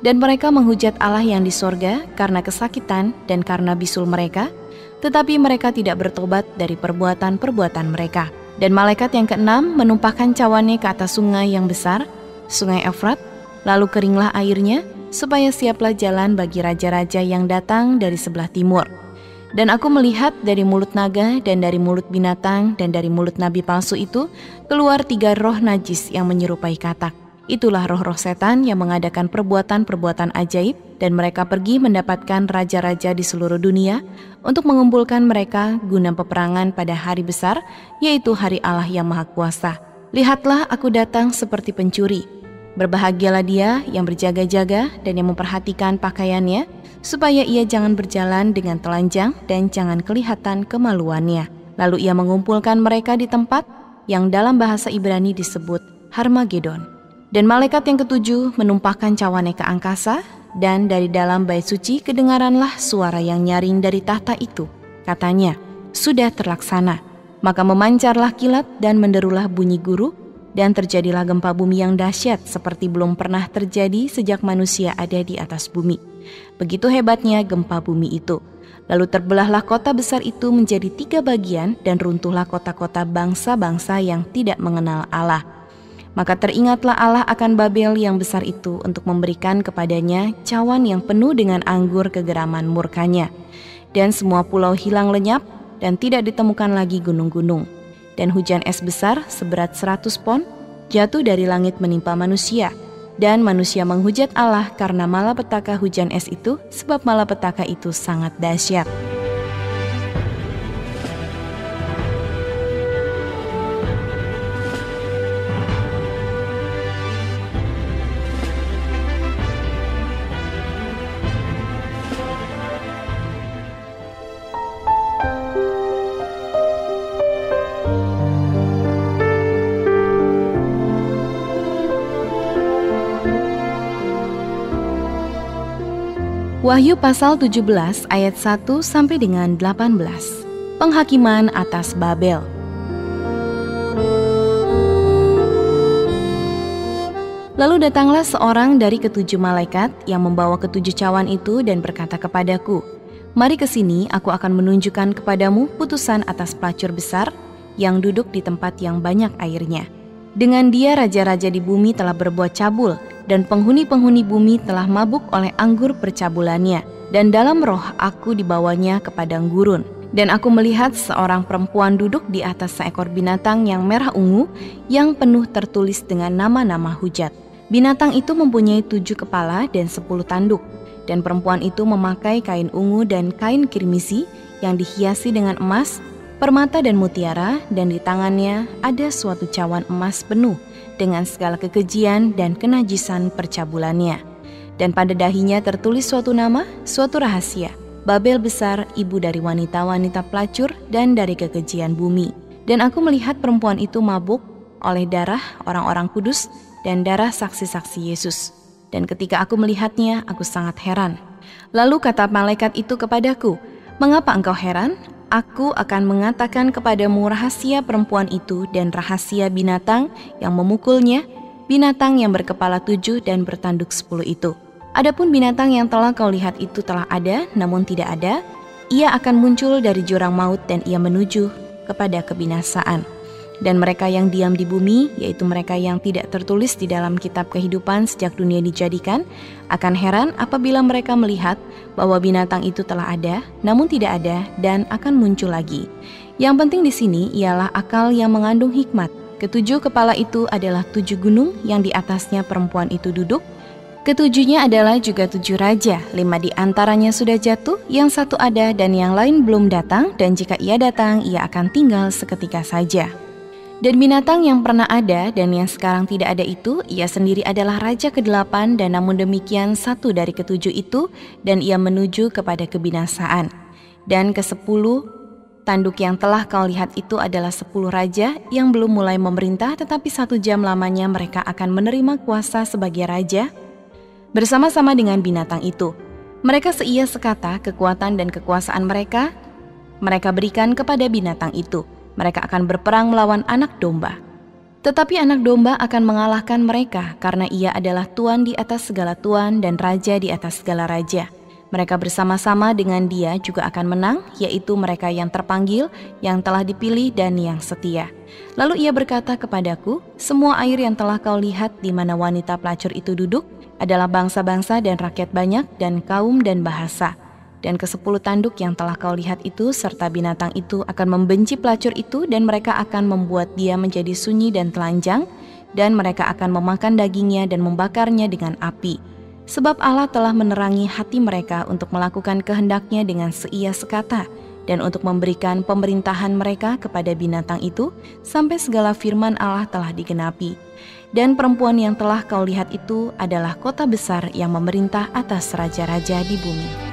[SPEAKER 1] dan mereka menghujat Allah yang di sorga karena kesakitan dan karena bisul mereka, tetapi mereka tidak bertobat dari perbuatan-perbuatan mereka. Dan malaikat yang keenam menumpahkan cawannya ke atas sungai yang besar, sungai Efrat, lalu keringlah airnya, supaya siaplah jalan bagi raja-raja yang datang dari sebelah timur. Dan aku melihat dari mulut naga dan dari mulut binatang dan dari mulut nabi palsu itu keluar 3 roh najis yang menyerupai katak. Itulah roh-roh setan yang mengadakan perbuatan-perbuatan ajaib, dan mereka pergi mendapatkan raja-raja di seluruh dunia untuk mengumpulkan mereka guna peperangan pada hari besar, yaitu hari Allah yang Maha Kuasa. Lihatlah aku datang seperti pencuri. Berbahagialah dia yang berjaga-jaga dan yang memperhatikan pakaiannya, supaya ia jangan berjalan dengan telanjang dan jangan kelihatan kemaluannya. Lalu ia mengumpulkan mereka di tempat yang dalam bahasa Ibrani disebut Harmagedon. Dan malaikat yang ketujuh menumpahkan cawannya ke angkasa, dan dari dalam bait suci kedengaranlah suara yang nyaring dari tahta itu. Katanya, "Sudah terlaksana." Maka memancarlah kilat dan menderulah bunyi guru, dan terjadilah gempa bumi yang dahsyat seperti belum pernah terjadi sejak manusia ada di atas bumi. Begitu hebatnya gempa bumi itu. Lalu terbelahlah kota besar itu menjadi 3 bagian dan runtuhlah kota-kota bangsa-bangsa yang tidak mengenal Allah. Maka teringatlah Allah akan Babel yang besar itu untuk memberikan kepadanya cawan yang penuh dengan anggur kegeraman murkanya. Dan semua pulau hilang lenyap dan tidak ditemukan lagi gunung-gunung. Dan hujan es besar seberat 100 pon jatuh dari langit menimpa manusia. Dan manusia menghujat Allah karena malapetaka hujan es itu, sebab malapetaka itu sangat dahsyat. Wahyu pasal 17 ayat 1 sampai dengan 18. Penghakiman atas Babel. Lalu datanglah seorang dari ketujuh malaikat yang membawa ketujuh cawan itu dan berkata kepadaku, "Mari ke sini, aku akan menunjukkan kepadamu putusan atas pelacur besar yang duduk di tempat yang banyak airnya. Dengan dia raja-raja di bumi telah berbuat cabul, dan penghuni-penghuni bumi telah mabuk oleh anggur percabulannya. Dan dalam roh aku dibawanya ke padang gurun. Dan aku melihat seorang perempuan duduk di atas seekor binatang yang merah ungu, yang penuh tertulis dengan nama-nama hujat. Binatang itu mempunyai 7 kepala dan 10 tanduk. Dan perempuan itu memakai kain ungu dan kain kirmisi yang dihiasi dengan emas, permata dan mutiara, dan di tangannya ada suatu cawan emas penuh dengan segala kekejian dan kenajisan percabulannya. Dan pada dahinya tertulis suatu nama, suatu rahasia, Babel besar, ibu dari wanita-wanita pelacur dan dari kekejian bumi. Dan aku melihat perempuan itu mabuk oleh darah orang-orang kudus dan darah saksi-saksi Yesus. Dan ketika aku melihatnya, aku sangat heran. Lalu kata malaikat itu kepadaku, "Mengapa engkau heran? Aku akan mengatakan kepadamu rahasia perempuan itu dan rahasia binatang yang memukulnya, binatang yang berkepala 7 dan bertanduk 10 itu. Adapun binatang yang telah kau lihat itu telah ada, namun tidak ada. Ia akan muncul dari jurang maut dan ia menuju kepada kebinasaan. Dan mereka yang diam di bumi, yaitu mereka yang tidak tertulis di dalam kitab kehidupan sejak dunia dijadikan, akan heran apabila mereka melihat bahwa binatang itu telah ada, namun tidak ada dan akan muncul lagi. Yang penting di sini ialah akal yang mengandung hikmat. Ketujuh kepala itu adalah 7 gunung yang di atasnya perempuan itu duduk. Ketujuhnya adalah juga 7 raja, 5 di antaranya sudah jatuh, yang 1 ada dan yang lain belum datang, dan jika ia datang, ia akan tinggal seketika saja. Dan binatang yang pernah ada dan yang sekarang tidak ada itu, ia sendiri adalah raja ke-8 dan namun demikian 1 dari ke-7 itu, dan ia menuju kepada kebinasaan. Dan ke-10 tanduk yang telah kau lihat itu adalah 10 raja yang belum mulai memerintah, tetapi 1 jam lamanya mereka akan menerima kuasa sebagai raja bersama-sama dengan binatang itu. Mereka seia sekata kekuatan dan kekuasaan mereka berikan kepada binatang itu. Mereka akan berperang melawan anak domba. Tetapi anak domba akan mengalahkan mereka karena ia adalah tuan di atas segala tuan dan raja di atas segala raja. Mereka bersama-sama dengan dia juga akan menang, yaitu mereka yang terpanggil, yang telah dipilih dan yang setia. Lalu ia berkata kepadaku, "Semua air yang telah kau lihat di mana wanita pelacur itu duduk adalah bangsa-bangsa dan rakyat banyak dan kaum dan bahasa. Dan ke-10 tanduk yang telah kau lihat itu serta binatang itu akan membenci pelacur itu dan mereka akan membuat dia menjadi sunyi dan telanjang dan mereka akan memakan dagingnya dan membakarnya dengan api. Sebab Allah telah menerangi hati mereka untuk melakukan kehendaknya dengan seia sekata dan untuk memberikan pemerintahan mereka kepada binatang itu sampai segala firman Allah telah digenapi. Dan perempuan yang telah kau lihat itu adalah kota besar yang memerintah atas raja-raja di bumi."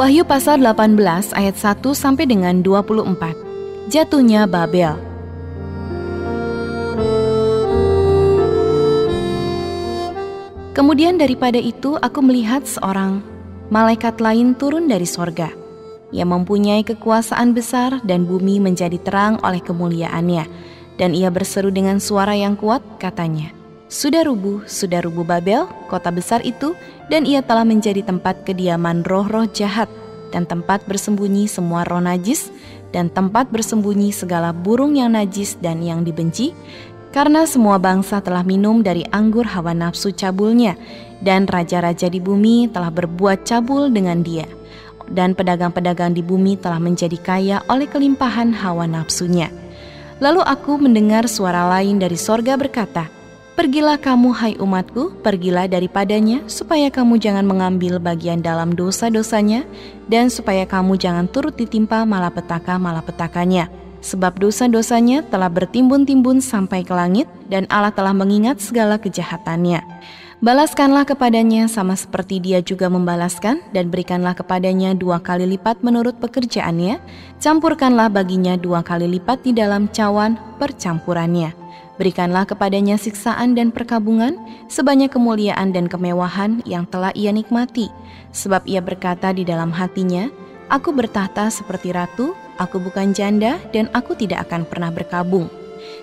[SPEAKER 1] Wahyu pasal 18 ayat 1 sampai dengan 24. Jatuhnya Babel. Kemudian daripada itu aku melihat seorang malaikat lain turun dari sorga. Ia mempunyai kekuasaan besar dan bumi menjadi terang oleh kemuliaannya. Dan ia berseru dengan suara yang kuat, katanya, sudah rubuh Babel, kota besar itu, dan ia telah menjadi tempat kediaman roh-roh jahat, dan tempat bersembunyi semua roh najis, dan tempat bersembunyi segala burung yang najis dan yang dibenci, karena semua bangsa telah minum dari anggur hawa nafsu cabulnya, dan raja-raja di bumi telah berbuat cabul dengan dia, dan pedagang-pedagang di bumi telah menjadi kaya oleh kelimpahan hawa nafsunya. Lalu aku mendengar suara lain dari sorga berkata, pergilah kamu hai umatku, pergilah daripadanya, supaya kamu jangan mengambil bagian dalam dosa-dosanya, dan supaya kamu jangan turut ditimpa malapetaka-malapetakanya. Sebab dosa-dosanya telah bertimbun-timbun sampai ke langit, dan Allah telah mengingat segala kejahatannya. Balaskanlah kepadanya sama seperti dia juga membalaskan, dan berikanlah kepadanya 2 kali lipat menurut pekerjaannya, campurkanlah baginya 2 kali lipat di dalam cawan percampurannya. Berikanlah kepadanya siksaan dan perkabungan, sebanyak kemuliaan dan kemewahan yang telah ia nikmati. Sebab ia berkata di dalam hatinya, aku bertahta seperti ratu, aku bukan janda, dan aku tidak akan pernah berkabung.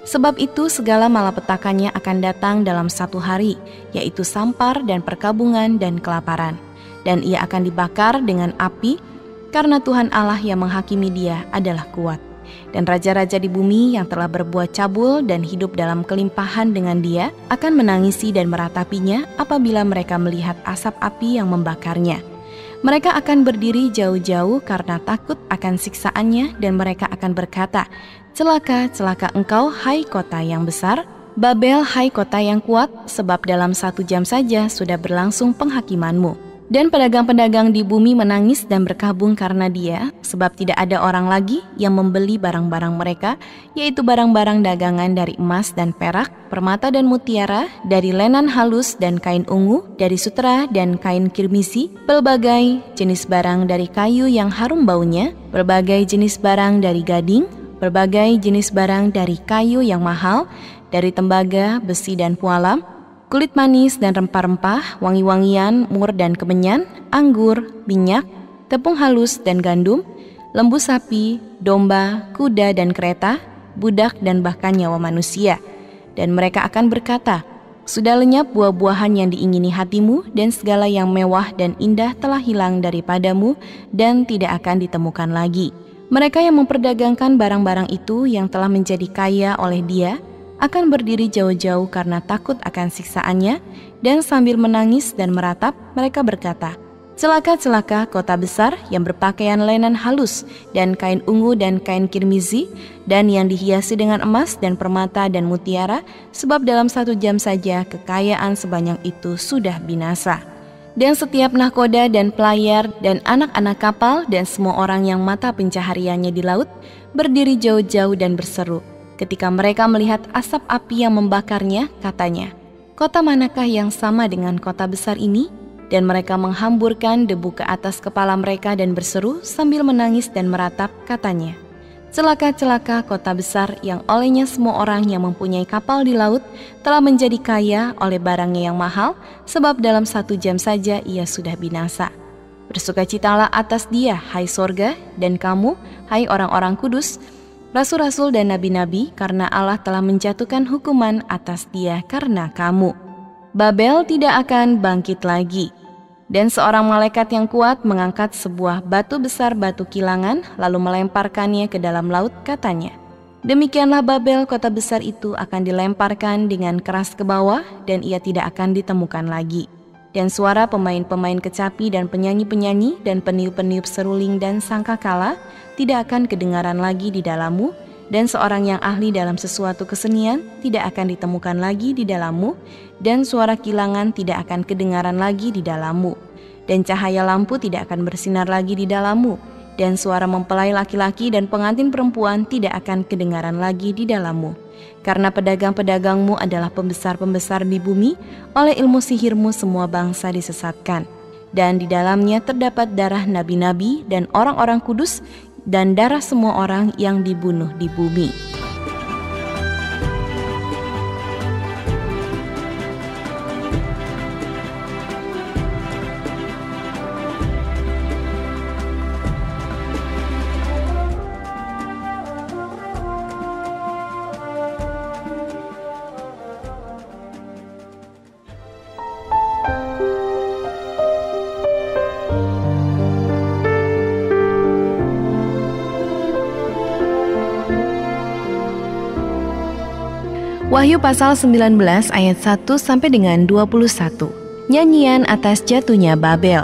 [SPEAKER 1] Sebab itu segala malapetakannya akan datang dalam 1 hari, yaitu sampar dan perkabungan dan kelaparan. Dan ia akan dibakar dengan api, karena Tuhan Allah yang menghakimi dia adalah kuat. Dan raja-raja di bumi yang telah berbuat cabul dan hidup dalam kelimpahan dengan dia akan menangisi dan meratapinya apabila mereka melihat asap api yang membakarnya. Mereka akan berdiri jauh-jauh karena takut akan siksaannya, dan mereka akan berkata, celaka, celaka engkau hai kota yang besar, Babel hai kota yang kuat, sebab dalam 1 jam saja sudah berlangsung penghakimanmu. Dan pedagang-pedagang di bumi menangis dan berkabung karena dia, sebab tidak ada orang lagi yang membeli barang-barang mereka, yaitu barang-barang dagangan dari emas dan perak, permata dan mutiara, dari lenan halus dan kain ungu, dari sutera dan kain kirmisi, pelbagai jenis barang dari kayu yang harum baunya, berbagai jenis barang dari gading, berbagai jenis barang dari kayu yang mahal, dari tembaga, besi dan pualam, kulit manis dan rempah-rempah, wangi-wangian, mur dan kemenyan, anggur, minyak, tepung halus dan gandum, lembu sapi, domba, kuda dan kereta, budak dan bahkan nyawa manusia. Dan mereka akan berkata, sudah lenyap buah-buahan yang diingini hatimu, dan segala yang mewah dan indah telah hilang daripadamu dan tidak akan ditemukan lagi. Mereka yang memperdagangkan barang-barang itu yang telah menjadi kaya oleh dia, akan berdiri jauh-jauh karena takut akan siksaannya, dan sambil menangis dan meratap, mereka berkata, celaka, celaka kota besar yang berpakaian lenan halus dan kain ungu dan kain kirmizi, dan yang dihiasi dengan emas dan permata dan mutiara, sebab dalam 1 jam saja kekayaan sebanyak itu sudah binasa. Dan setiap nahkoda dan pelayar dan anak-anak kapal dan semua orang yang mata pencahariannya di laut berdiri jauh-jauh dan berseru. Ketika mereka melihat asap api yang membakarnya, katanya, kota manakah yang sama dengan kota besar ini? Dan mereka menghamburkan debu ke atas kepala mereka dan berseru sambil menangis dan meratap, katanya, celaka, celaka kota besar yang olehnya semua orang yang mempunyai kapal di laut telah menjadi kaya oleh barangnya yang mahal, sebab dalam 1 jam saja ia sudah binasa. Bersukacitalah atas dia, hai sorga, dan kamu, hai orang-orang kudus, rasul-rasul dan nabi-nabi, karena Allah telah menjatuhkan hukuman atas dia karena kamu. Babel tidak akan bangkit lagi. Dan seorang malaikat yang kuat mengangkat sebuah batu besar, batu kilangan, lalu melemparkannya ke dalam laut, katanya, demikianlah Babel kota besar itu akan dilemparkan dengan keras ke bawah, dan ia tidak akan ditemukan lagi. Dan suara pemain-pemain kecapi dan penyanyi-penyanyi dan peniup-peniup seruling dan sangkakala tidak akan kedengaran lagi di dalammu, dan seorang yang ahli dalam sesuatu kesenian tidak akan ditemukan lagi di dalammu, dan suara kilangan tidak akan kedengaran lagi di dalammu, dan cahaya lampu tidak akan bersinar lagi di dalammu, dan suara mempelai laki-laki dan pengantin perempuan tidak akan kedengaran lagi di dalammu. Karena pedagang-pedagangmu adalah pembesar-pembesar di bumi, oleh ilmu sihirmu semua bangsa disesatkan. dan di dalamnya terdapat darah nabi-nabi dan orang-orang kudus dan darah semua orang yang dibunuh di bumi. Wahyu pasal 19 ayat 1 sampai dengan 21. Nyanyian atas jatuhnya Babel.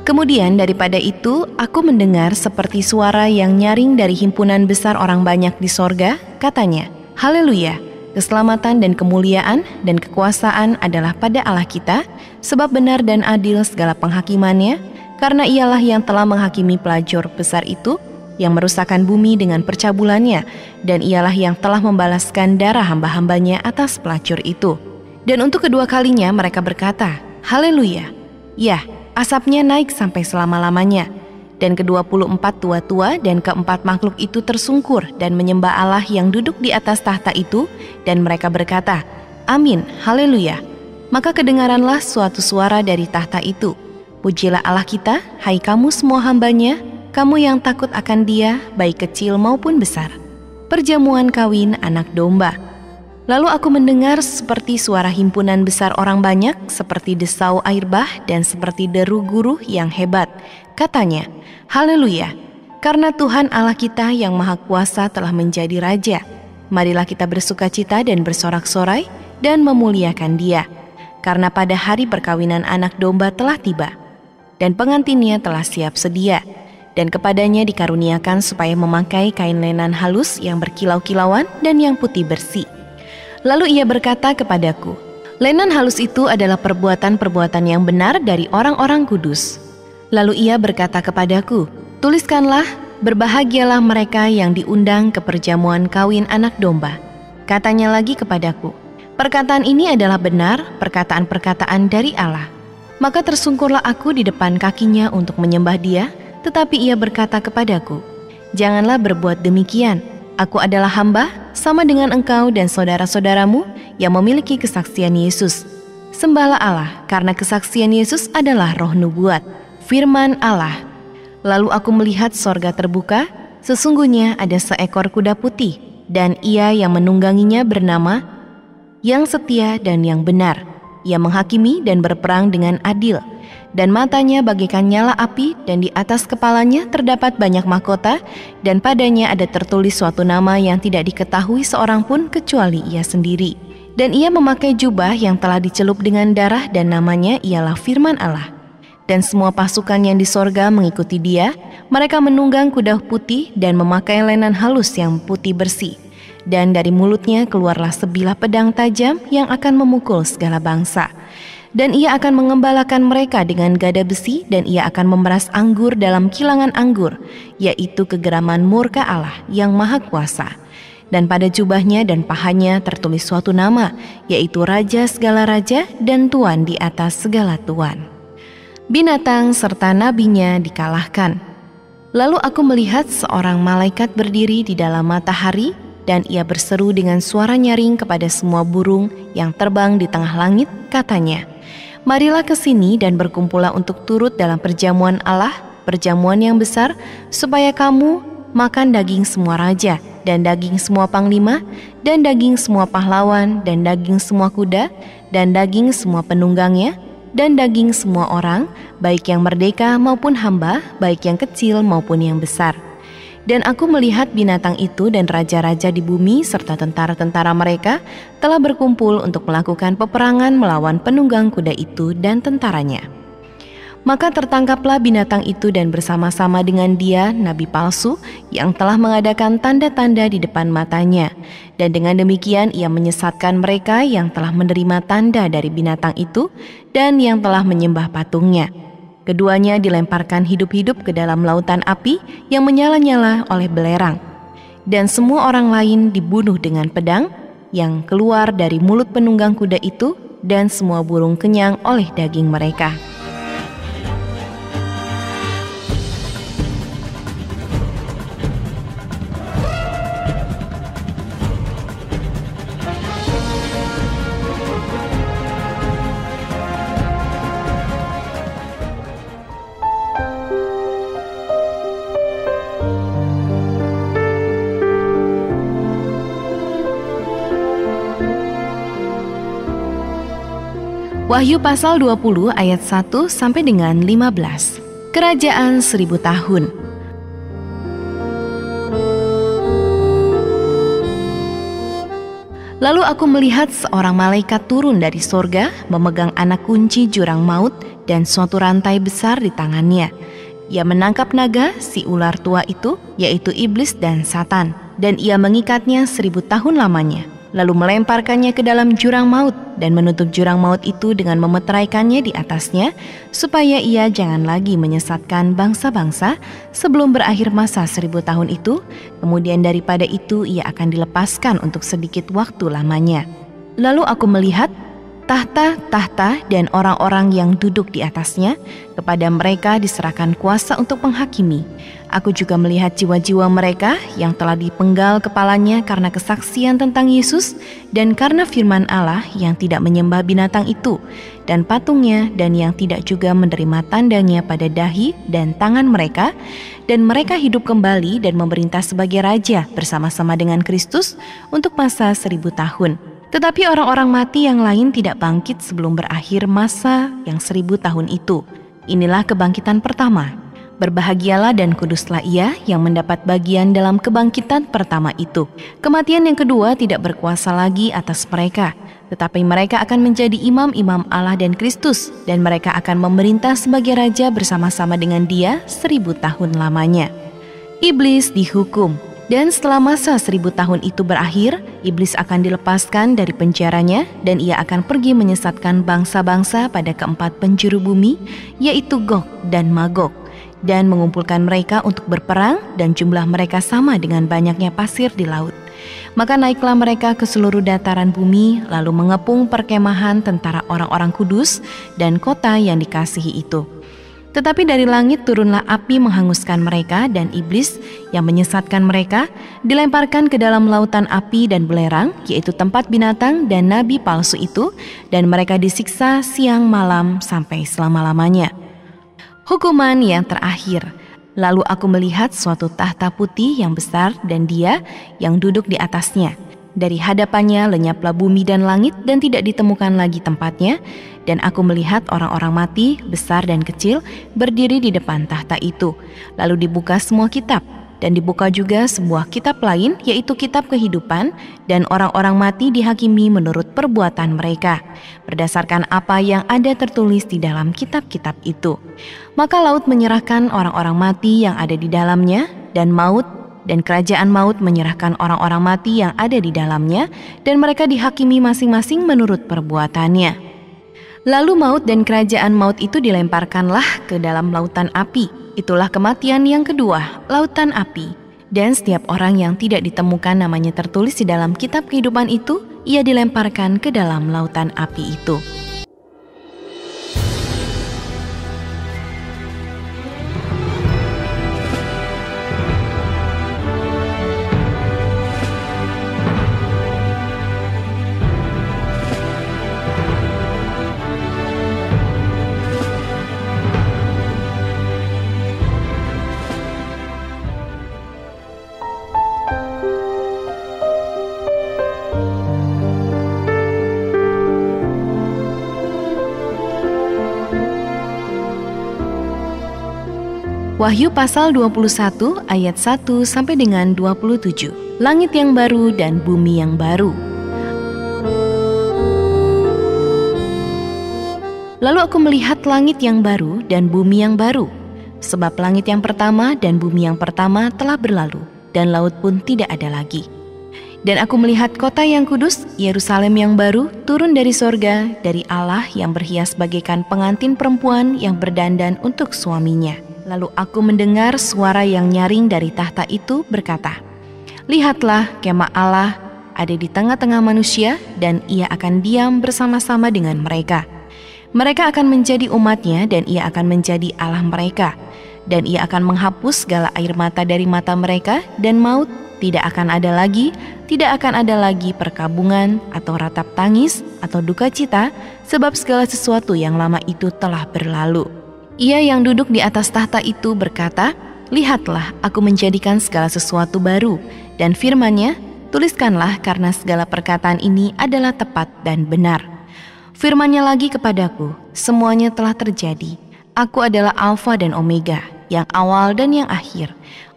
[SPEAKER 1] Kemudian daripada itu aku mendengar seperti suara yang nyaring dari himpunan besar orang banyak di sorga, katanya, Haleluya, keselamatan dan kemuliaan dan kekuasaan adalah pada Allah kita, sebab benar dan adil segala penghakimannya, karena ialah yang telah menghakimi pelacur besar itu, yang merusakkan bumi dengan percabulannya, dan ialah yang telah membalaskan darah hamba-hambanya atas pelacur itu. Dan untuk kedua kalinya mereka berkata, Haleluya! Ya, asapnya naik sampai selama-lamanya. Dan ke-24 tua-tua dan keempat makhluk itu tersungkur dan menyembah Allah yang duduk di atas tahta itu, dan mereka berkata, Amin, Haleluya! Maka kedengaranlah suatu suara dari tahta itu, Pujilah Allah kita, hai kamu semua hambanya, kamu yang takut akan Dia, baik kecil maupun besar. Perjamuan kawin anak domba. Lalu aku mendengar seperti suara himpunan besar orang banyak, seperti desau air bah dan seperti deru guru yang hebat. Katanya, Haleluya, karena Tuhan Allah kita yang Maha Kuasa telah menjadi Raja. Marilah kita bersukacita dan bersorak-sorai dan memuliakan Dia. Karena pada hari perkawinan anak domba telah tiba, dan pengantinnya telah siap sedia. Dan kepadanya dikaruniakan supaya memakai kain lenan halus yang berkilau-kilauan dan yang putih bersih. Lalu ia berkata kepadaku, lenan halus itu adalah perbuatan-perbuatan yang benar dari orang-orang kudus. Lalu ia berkata kepadaku, tuliskanlah, berbahagialah mereka yang diundang ke perjamuan kawin anak domba. Katanya lagi kepadaku, perkataan ini adalah benar, perkataan-perkataan dari Allah. Maka tersungkurlah aku di depan kakinya untuk menyembah Dia. Tetapi ia berkata kepadaku, janganlah berbuat demikian. Aku adalah hamba, sama dengan engkau dan saudara-saudaramu yang memiliki kesaksian Yesus. Sembahlah Allah, karena kesaksian Yesus adalah roh nubuat, firman Allah. Lalu aku melihat sorga terbuka, sesungguhnya ada seekor kuda putih, dan ia yang menungganginya bernama Yang Setia dan Yang Benar. Ia menghakimi dan berperang dengan adil. Dan matanya bagaikan nyala api, dan di atas kepalanya terdapat banyak mahkota, dan padanya ada tertulis suatu nama yang tidak diketahui seorang pun kecuali ia sendiri. Dan ia memakai jubah yang telah dicelup dengan darah, dan namanya ialah Firman Allah. Dan semua pasukan yang di sorga mengikuti Dia. Mereka menunggang kuda putih dan memakai lenan halus yang putih bersih. Dan dari mulutnya keluarlah sebilah pedang tajam yang akan memukul segala bangsa. Dan ia akan mengembalakan mereka dengan gada besi, dan ia akan memeras anggur dalam kilangan anggur, yaitu kegeraman murka Allah yang Maha Kuasa. Dan pada jubahnya dan pahanya tertulis suatu nama, yaitu Raja segala raja dan Tuan di atas segala tuan. Binatang serta nabinya dikalahkan. Lalu aku melihat seorang malaikat berdiri di dalam matahari, dan ia berseru dengan suara nyaring kepada semua burung yang terbang di tengah langit, katanya, marilah ke sini dan berkumpullah untuk turut dalam perjamuan Allah, perjamuan yang besar, supaya kamu makan daging semua raja, dan daging semua panglima, dan daging semua pahlawan, dan daging semua kuda, dan daging semua penunggangnya, dan daging semua orang, baik yang merdeka maupun hamba, baik yang kecil maupun yang besar. Dan aku melihat binatang itu dan raja-raja di bumi serta tentara-tentara mereka telah berkumpul untuk melakukan peperangan melawan penunggang kuda itu dan tentaranya. Maka tertangkaplah binatang itu dan bersama-sama dengan dia nabi palsu yang telah mengadakan tanda-tanda di depan matanya. Dan dengan demikian ia menyesatkan mereka yang telah menerima tanda dari binatang itu dan yang telah menyembah patungnya. Keduanya dilemparkan hidup-hidup ke dalam lautan api yang menyala-nyala oleh belerang. Dan semua orang lain dibunuh dengan pedang, yang keluar dari mulut penunggang kuda itu, dan semua burung kenyang oleh daging mereka. Wahyu pasal 20 ayat 1 sampai dengan 15. Kerajaan 1000 tahun. Lalu aku melihat seorang malaikat turun dari sorga, memegang anak kunci jurang maut dan suatu rantai besar di tangannya. Ia menangkap naga, si ular tua itu, yaitu iblis dan Satan, dan ia mengikatnya 1000 tahun lamanya. Lalu melemparkannya ke dalam jurang maut dan menutup jurang maut itu dengan memeteraikannya di atasnya, supaya ia jangan lagi menyesatkan bangsa-bangsa sebelum berakhir masa 1000 tahun itu. Kemudian daripada itu ia akan dilepaskan untuk sedikit waktu lamanya. Lalu aku melihat tahta-tahta dan orang-orang yang duduk di atasnya, kepada mereka diserahkan kuasa untuk menghakimi. Aku juga melihat jiwa-jiwa mereka yang telah dipenggal kepalanya karena kesaksian tentang Yesus dan karena firman Allah, yang tidak menyembah binatang itu dan patungnya, dan yang tidak juga menerima tandanya pada dahi dan tangan mereka, dan mereka hidup kembali dan memerintah sebagai raja bersama-sama dengan Kristus untuk masa 1000 tahun. Tetapi orang-orang mati yang lain tidak bangkit sebelum berakhir masa yang 1000 tahun itu. Inilah kebangkitan pertama. Berbahagialah dan kuduslah ia yang mendapat bagian dalam kebangkitan pertama itu. Kematian yang kedua tidak berkuasa lagi atas mereka, tetapi mereka akan menjadi imam-imam Allah dan Kristus, dan mereka akan memerintah sebagai raja bersama-sama dengan Dia 1000 tahun lamanya. Iblis dihukum. Dan setelah masa 1000 tahun itu berakhir, iblis akan dilepaskan dari penjaranya dan ia akan pergi menyesatkan bangsa-bangsa pada keempat penjuru bumi, yaitu Gog dan Magog, dan mengumpulkan mereka untuk berperang, dan jumlah mereka sama dengan banyaknya pasir di laut. Maka naiklah mereka ke seluruh dataran bumi, lalu mengepung perkemahan tentara orang-orang kudus dan kota yang dikasihi itu. Tetapi dari langit turunlah api menghanguskan mereka, dan iblis yang menyesatkan mereka dilemparkan ke dalam lautan api dan belerang, yaitu tempat binatang dan nabi palsu itu, dan mereka disiksa siang malam sampai selama-lamanya. Hukuman yang terakhir. Lalu aku melihat suatu tahta putih yang besar dan Dia yang duduk di atasnya. Dari hadapannya lenyaplah bumi dan langit dan tidak ditemukan lagi tempatnya. Dan aku melihat orang-orang mati, besar dan kecil, berdiri di depan tahta itu. Lalu dibuka semua kitab. Dan dibuka juga sebuah kitab lain, yaitu kitab kehidupan. Dan orang-orang mati dihakimi menurut perbuatan mereka, berdasarkan apa yang ada tertulis di dalam kitab-kitab itu. Maka laut menyerahkan orang-orang mati yang ada di dalamnya, dan maut dan kerajaan maut menyerahkan orang-orang mati yang ada di dalamnya, dan mereka dihakimi masing-masing menurut perbuatannya. Lalu maut dan kerajaan maut itu dilemparkanlah ke dalam lautan api. Itulah kematian yang kedua, lautan api. Dan setiap orang yang tidak ditemukan namanya tertulis di dalam kitab kehidupan itu, ia dilemparkan ke dalam lautan api itu. Wahyu pasal 21 ayat 1 sampai dengan 27. Langit yang baru dan bumi yang baru. Lalu aku melihat langit yang baru dan bumi yang baru, sebab langit yang pertama dan bumi yang pertama telah berlalu, dan laut pun tidak ada lagi. Dan aku melihat kota yang kudus, Yerusalem yang baru, turun dari sorga, dari Allah yang berhias bagaikan pengantin perempuan yang berdandan untuk suaminya. Lalu aku mendengar suara yang nyaring dari tahta itu berkata, "Lihatlah, kemah Allah ada di tengah-tengah manusia dan ia akan diam bersama-sama dengan mereka. Mereka akan menjadi umatnya dan ia akan menjadi Allah mereka. Dan ia akan menghapus segala air mata dari mata mereka dan maut tidak akan ada lagi, tidak akan ada lagi perkabungan atau ratap tangis atau duka cita sebab segala sesuatu yang lama itu telah berlalu. Ia yang duduk di atas tahta itu berkata, "Lihatlah, aku menjadikan segala sesuatu baru." Dan firman-Nya, "Tuliskanlah karena segala perkataan ini adalah tepat dan benar." Firman-Nya lagi kepadaku, "Semuanya telah terjadi. Aku adalah Alfa dan Omega, yang awal dan yang akhir.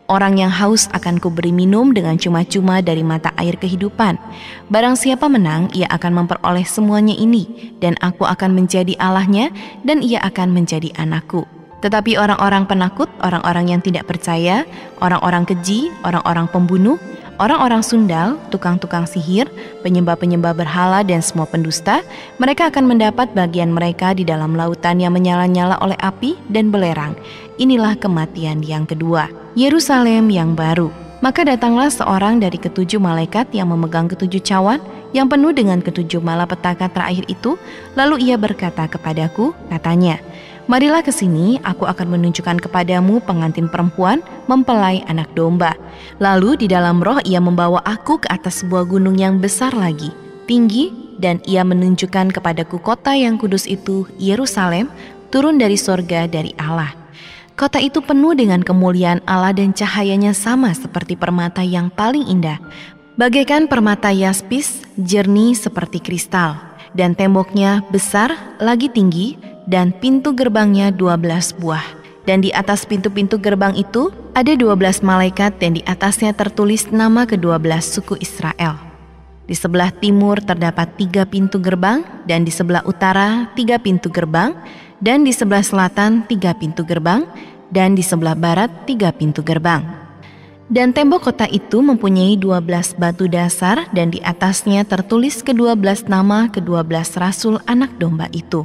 [SPEAKER 1] Orang yang haus akan kuberi minum dengan cuma-cuma dari mata air kehidupan. Barang siapa menang, ia akan memperoleh semuanya ini, dan aku akan menjadi Allahnya, dan ia akan menjadi anakku. Tetapi orang-orang penakut, orang-orang yang tidak percaya, orang-orang keji, orang-orang pembunuh, orang-orang sundal, tukang-tukang sihir, penyembah-penyembah berhala dan semua pendusta, mereka akan mendapat bagian mereka di dalam lautan yang menyala-nyala oleh api dan belerang. Inilah kematian yang kedua, Yerusalem yang baru." Maka datanglah seorang dari ketujuh malaikat yang memegang ketujuh cawan yang penuh dengan ketujuh malapetaka terakhir itu, lalu ia berkata kepadaku, katanya, "Marilah ke sini, aku akan menunjukkan kepadamu pengantin perempuan mempelai anak domba." Lalu di dalam roh ia membawa aku ke atas sebuah gunung yang besar lagi, tinggi, dan ia menunjukkan kepadaku kota yang kudus itu, Yerusalem, turun dari sorga dari Allah. Kota itu penuh dengan kemuliaan Allah dan cahayanya sama seperti permata yang paling indah, bagaikan permata yaspis, jernih seperti kristal, dan temboknya besar lagi tinggi, dan pintu gerbangnya 12 buah. Dan di atas pintu-pintu gerbang itu ada 12 malaikat dan di atasnya tertulis nama ke-12 suku Israel. Di sebelah timur terdapat 3 pintu gerbang, dan di sebelah utara 3 pintu gerbang, dan di sebelah selatan 3 pintu gerbang, dan di sebelah barat 3 pintu gerbang. Dan tembok kota itu mempunyai 12 batu dasar, dan di atasnya tertulis ke-12 nama ke-12 rasul anak domba itu.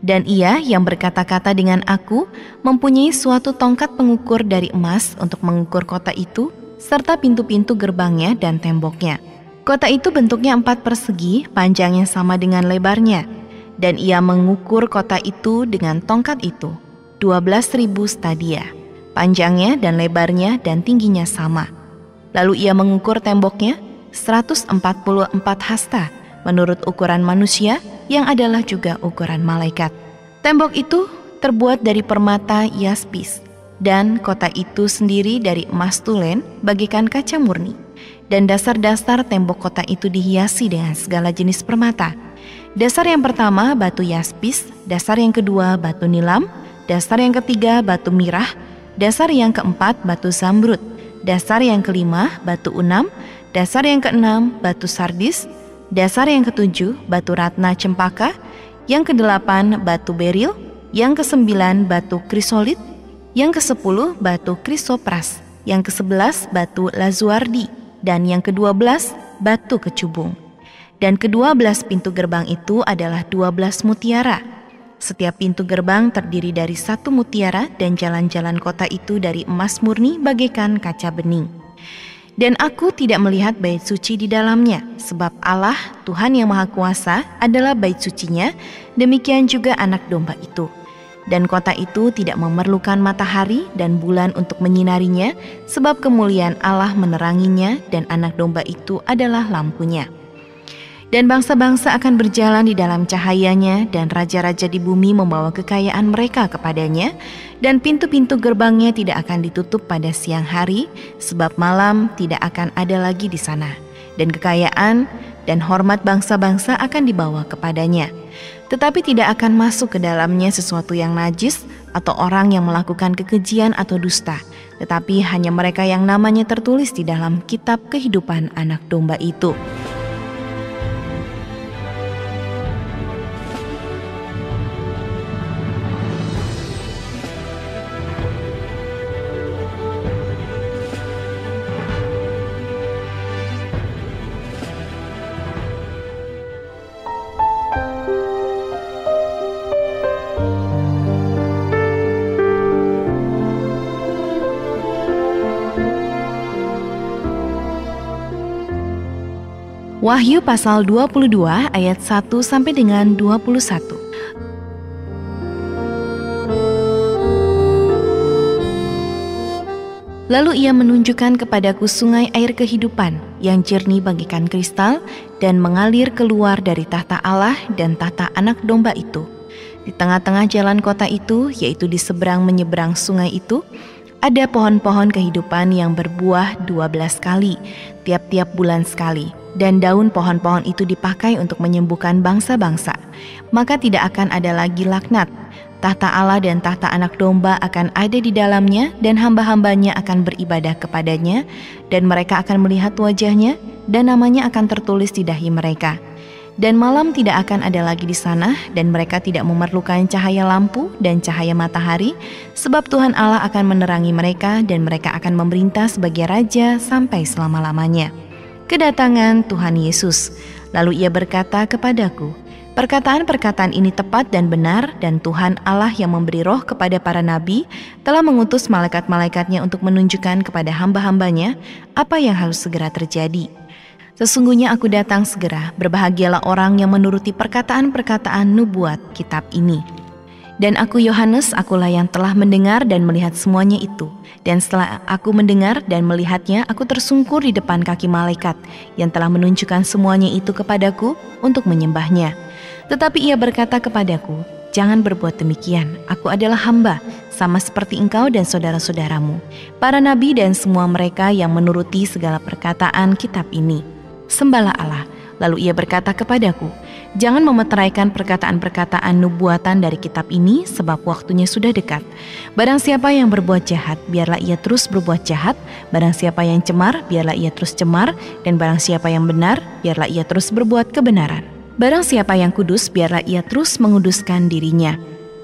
[SPEAKER 1] Dan ia yang berkata-kata dengan aku mempunyai suatu tongkat pengukur dari emas untuk mengukur kota itu, serta pintu-pintu gerbangnya dan temboknya. Kota itu bentuknya 4 persegi, panjangnya sama dengan lebarnya. Dan ia mengukur kota itu dengan tongkat itu, 12.000 stadia. Panjangnya dan lebarnya dan tingginya sama. Lalu ia mengukur temboknya 144 hasta, menurut ukuran manusia yang adalah juga ukuran malaikat. Tembok itu terbuat dari permata yaspis, dan kota itu sendiri dari emas tulen bagaikan kaca murni. Dan dasar-dasar tembok kota itu dihiasi dengan segala jenis permata. Dasar yang pertama batu yaspis, dasar yang kedua batu nilam, dasar yang ketiga batu mirah, dasar yang keempat batu zamrud, dasar yang kelima batu unam, dasar yang keenam batu sardis, dasar yang ketujuh batu ratna cempaka, yang kedelapan batu beril, yang kesembilan batu krisolit, yang kesepuluh batu krisopras, yang ke-11 batu lazuardi, dan yang ke-12 batu kecubung. Dan ke-12 pintu gerbang itu adalah 12 mutiara. Setiap pintu gerbang terdiri dari 1 mutiara, dan jalan-jalan kota itu dari emas murni bagaikan kaca bening. Dan aku tidak melihat bait suci di dalamnya, sebab Allah, Tuhan yang Maha Kuasa, adalah bait sucinya, demikian juga anak domba itu. Dan kota itu tidak memerlukan matahari dan bulan untuk menyinarinya, sebab kemuliaan Allah meneranginya, dan anak domba itu adalah lampunya. Dan bangsa-bangsa akan berjalan di dalam cahayanya, dan raja-raja di bumi membawa kekayaan mereka kepadanya, dan pintu-pintu gerbangnya tidak akan ditutup pada siang hari, sebab malam tidak akan ada lagi di sana. Dan kekayaan dan hormat bangsa-bangsa akan dibawa kepadanya. Tetapi tidak akan masuk ke dalamnya sesuatu yang najis, atau orang yang melakukan kekejian atau dusta, tetapi hanya mereka yang namanya tertulis di dalam kitab kehidupan anak domba itu. Wahyu pasal 22 ayat 1 sampai dengan 21. Lalu ia menunjukkan kepadaku sungai air kehidupan yang jernih bagaikan kristal dan mengalir keluar dari tahta Allah dan tahta Anak Domba itu. Di tengah-tengah jalan kota itu, yaitu di seberang menyeberang sungai itu, ada pohon-pohon kehidupan yang berbuah 12 kali, tiap-tiap bulan sekali. Dan daun pohon-pohon itu dipakai untuk menyembuhkan bangsa-bangsa. Maka tidak akan ada lagi laknat. Tahta Allah dan tahta Anak Domba akan ada di dalamnya, dan hamba-hambanya akan beribadah kepadanya, dan mereka akan melihat wajahnya, dan namanya akan tertulis di dahi mereka. Dan malam tidak akan ada lagi di sana, dan mereka tidak memerlukan cahaya lampu dan cahaya matahari, sebab Tuhan Allah akan menerangi mereka, dan mereka akan memerintah sebagai raja sampai selama-lamanya. Kedatangan Tuhan Yesus. Lalu ia berkata kepadaku, perkataan-perkataan ini tepat dan benar, dan Tuhan Allah yang memberi roh kepada para nabi telah mengutus malaikat-malaikatnya untuk menunjukkan kepada hamba-hambanya apa yang harus segera terjadi. Sesungguhnya aku datang segera, berbahagialah orang yang menuruti perkataan-perkataan nubuat kitab ini. Dan aku Yohanes, akulah yang telah mendengar dan melihat semuanya itu. Dan setelah aku mendengar dan melihatnya, aku tersungkur di depan kaki malaikat yang telah menunjukkan semuanya itu kepadaku untuk menyembahnya. Tetapi ia berkata kepadaku, jangan berbuat demikian, aku adalah hamba, sama seperti engkau dan saudara-saudaramu, para nabi dan semua mereka yang menuruti segala perkataan kitab ini. Sembahlah Allah. Lalu ia berkata kepadaku, jangan memeteraikan perkataan-perkataan nubuatan dari kitab ini, sebab waktunya sudah dekat. Barang siapa yang berbuat jahat, biarlah ia terus berbuat jahat. Barang siapa yang cemar, biarlah ia terus cemar. Dan barang siapa yang benar, biarlah ia terus berbuat kebenaran. Barang siapa yang kudus, biarlah ia terus menguduskan dirinya.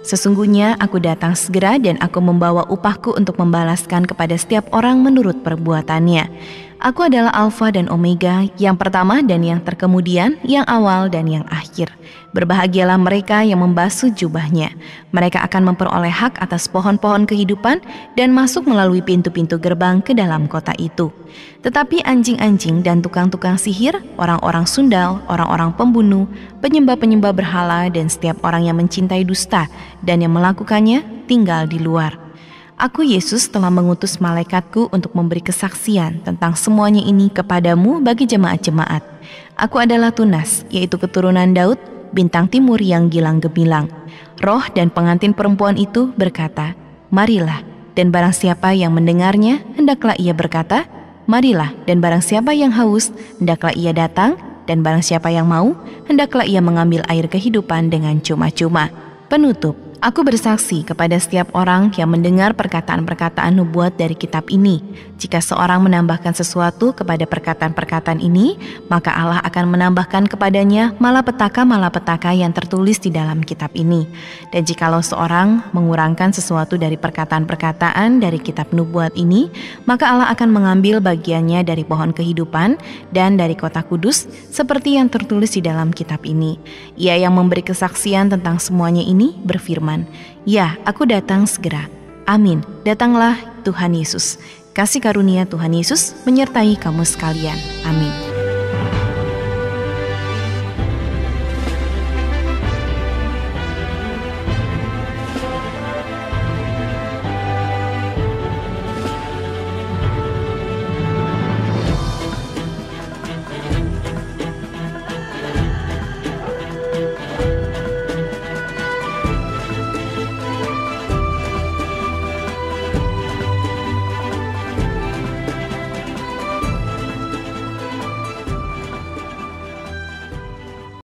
[SPEAKER 1] Sesungguhnya aku datang segera, dan aku membawa upahku untuk membalaskan kepada setiap orang menurut perbuatannya. Aku adalah Alfa dan Omega, yang pertama dan yang terkemudian, yang awal dan yang akhir. Berbahagialah mereka yang membasuh jubahnya. Mereka akan memperoleh hak atas pohon-pohon kehidupan dan masuk melalui pintu-pintu gerbang ke dalam kota itu. Tetapi anjing-anjing dan tukang-tukang sihir, orang-orang sundal, orang-orang pembunuh, penyembah-penyembah berhala, dan setiap orang yang mencintai dusta dan yang melakukannya tinggal di luar. Aku Yesus telah mengutus malaikatku untuk memberi kesaksian tentang semuanya ini kepadamu bagi jemaat-jemaat. Aku adalah Tunas, yaitu keturunan Daud, bintang timur yang gilang gemilang. Roh dan pengantin perempuan itu berkata, marilah. Dan barang siapa yang mendengarnya, hendaklah ia berkata, marilah. Dan barang siapa yang haus, hendaklah ia datang. Dan barang siapa yang mau, hendaklah ia mengambil air kehidupan dengan cuma-cuma. Penutup. Aku bersaksi kepada setiap orang yang mendengar perkataan-perkataan nubuat dari kitab ini. Jika seorang menambahkan sesuatu kepada perkataan-perkataan ini, maka Allah akan menambahkan kepadanya malapetaka-malapetaka yang tertulis di dalam kitab ini. Dan jikalau seorang mengurangkan sesuatu dari perkataan-perkataan dari kitab nubuat ini, maka Allah akan mengambil bagiannya dari pohon kehidupan dan dari kota kudus, seperti yang tertulis di dalam kitab ini. Ia yang memberi kesaksian tentang semuanya ini berfirman, ya, aku datang segera. Amin. Datanglah Tuhan Yesus. Kasih karunia Tuhan Yesus menyertai kamu sekalian. Amin.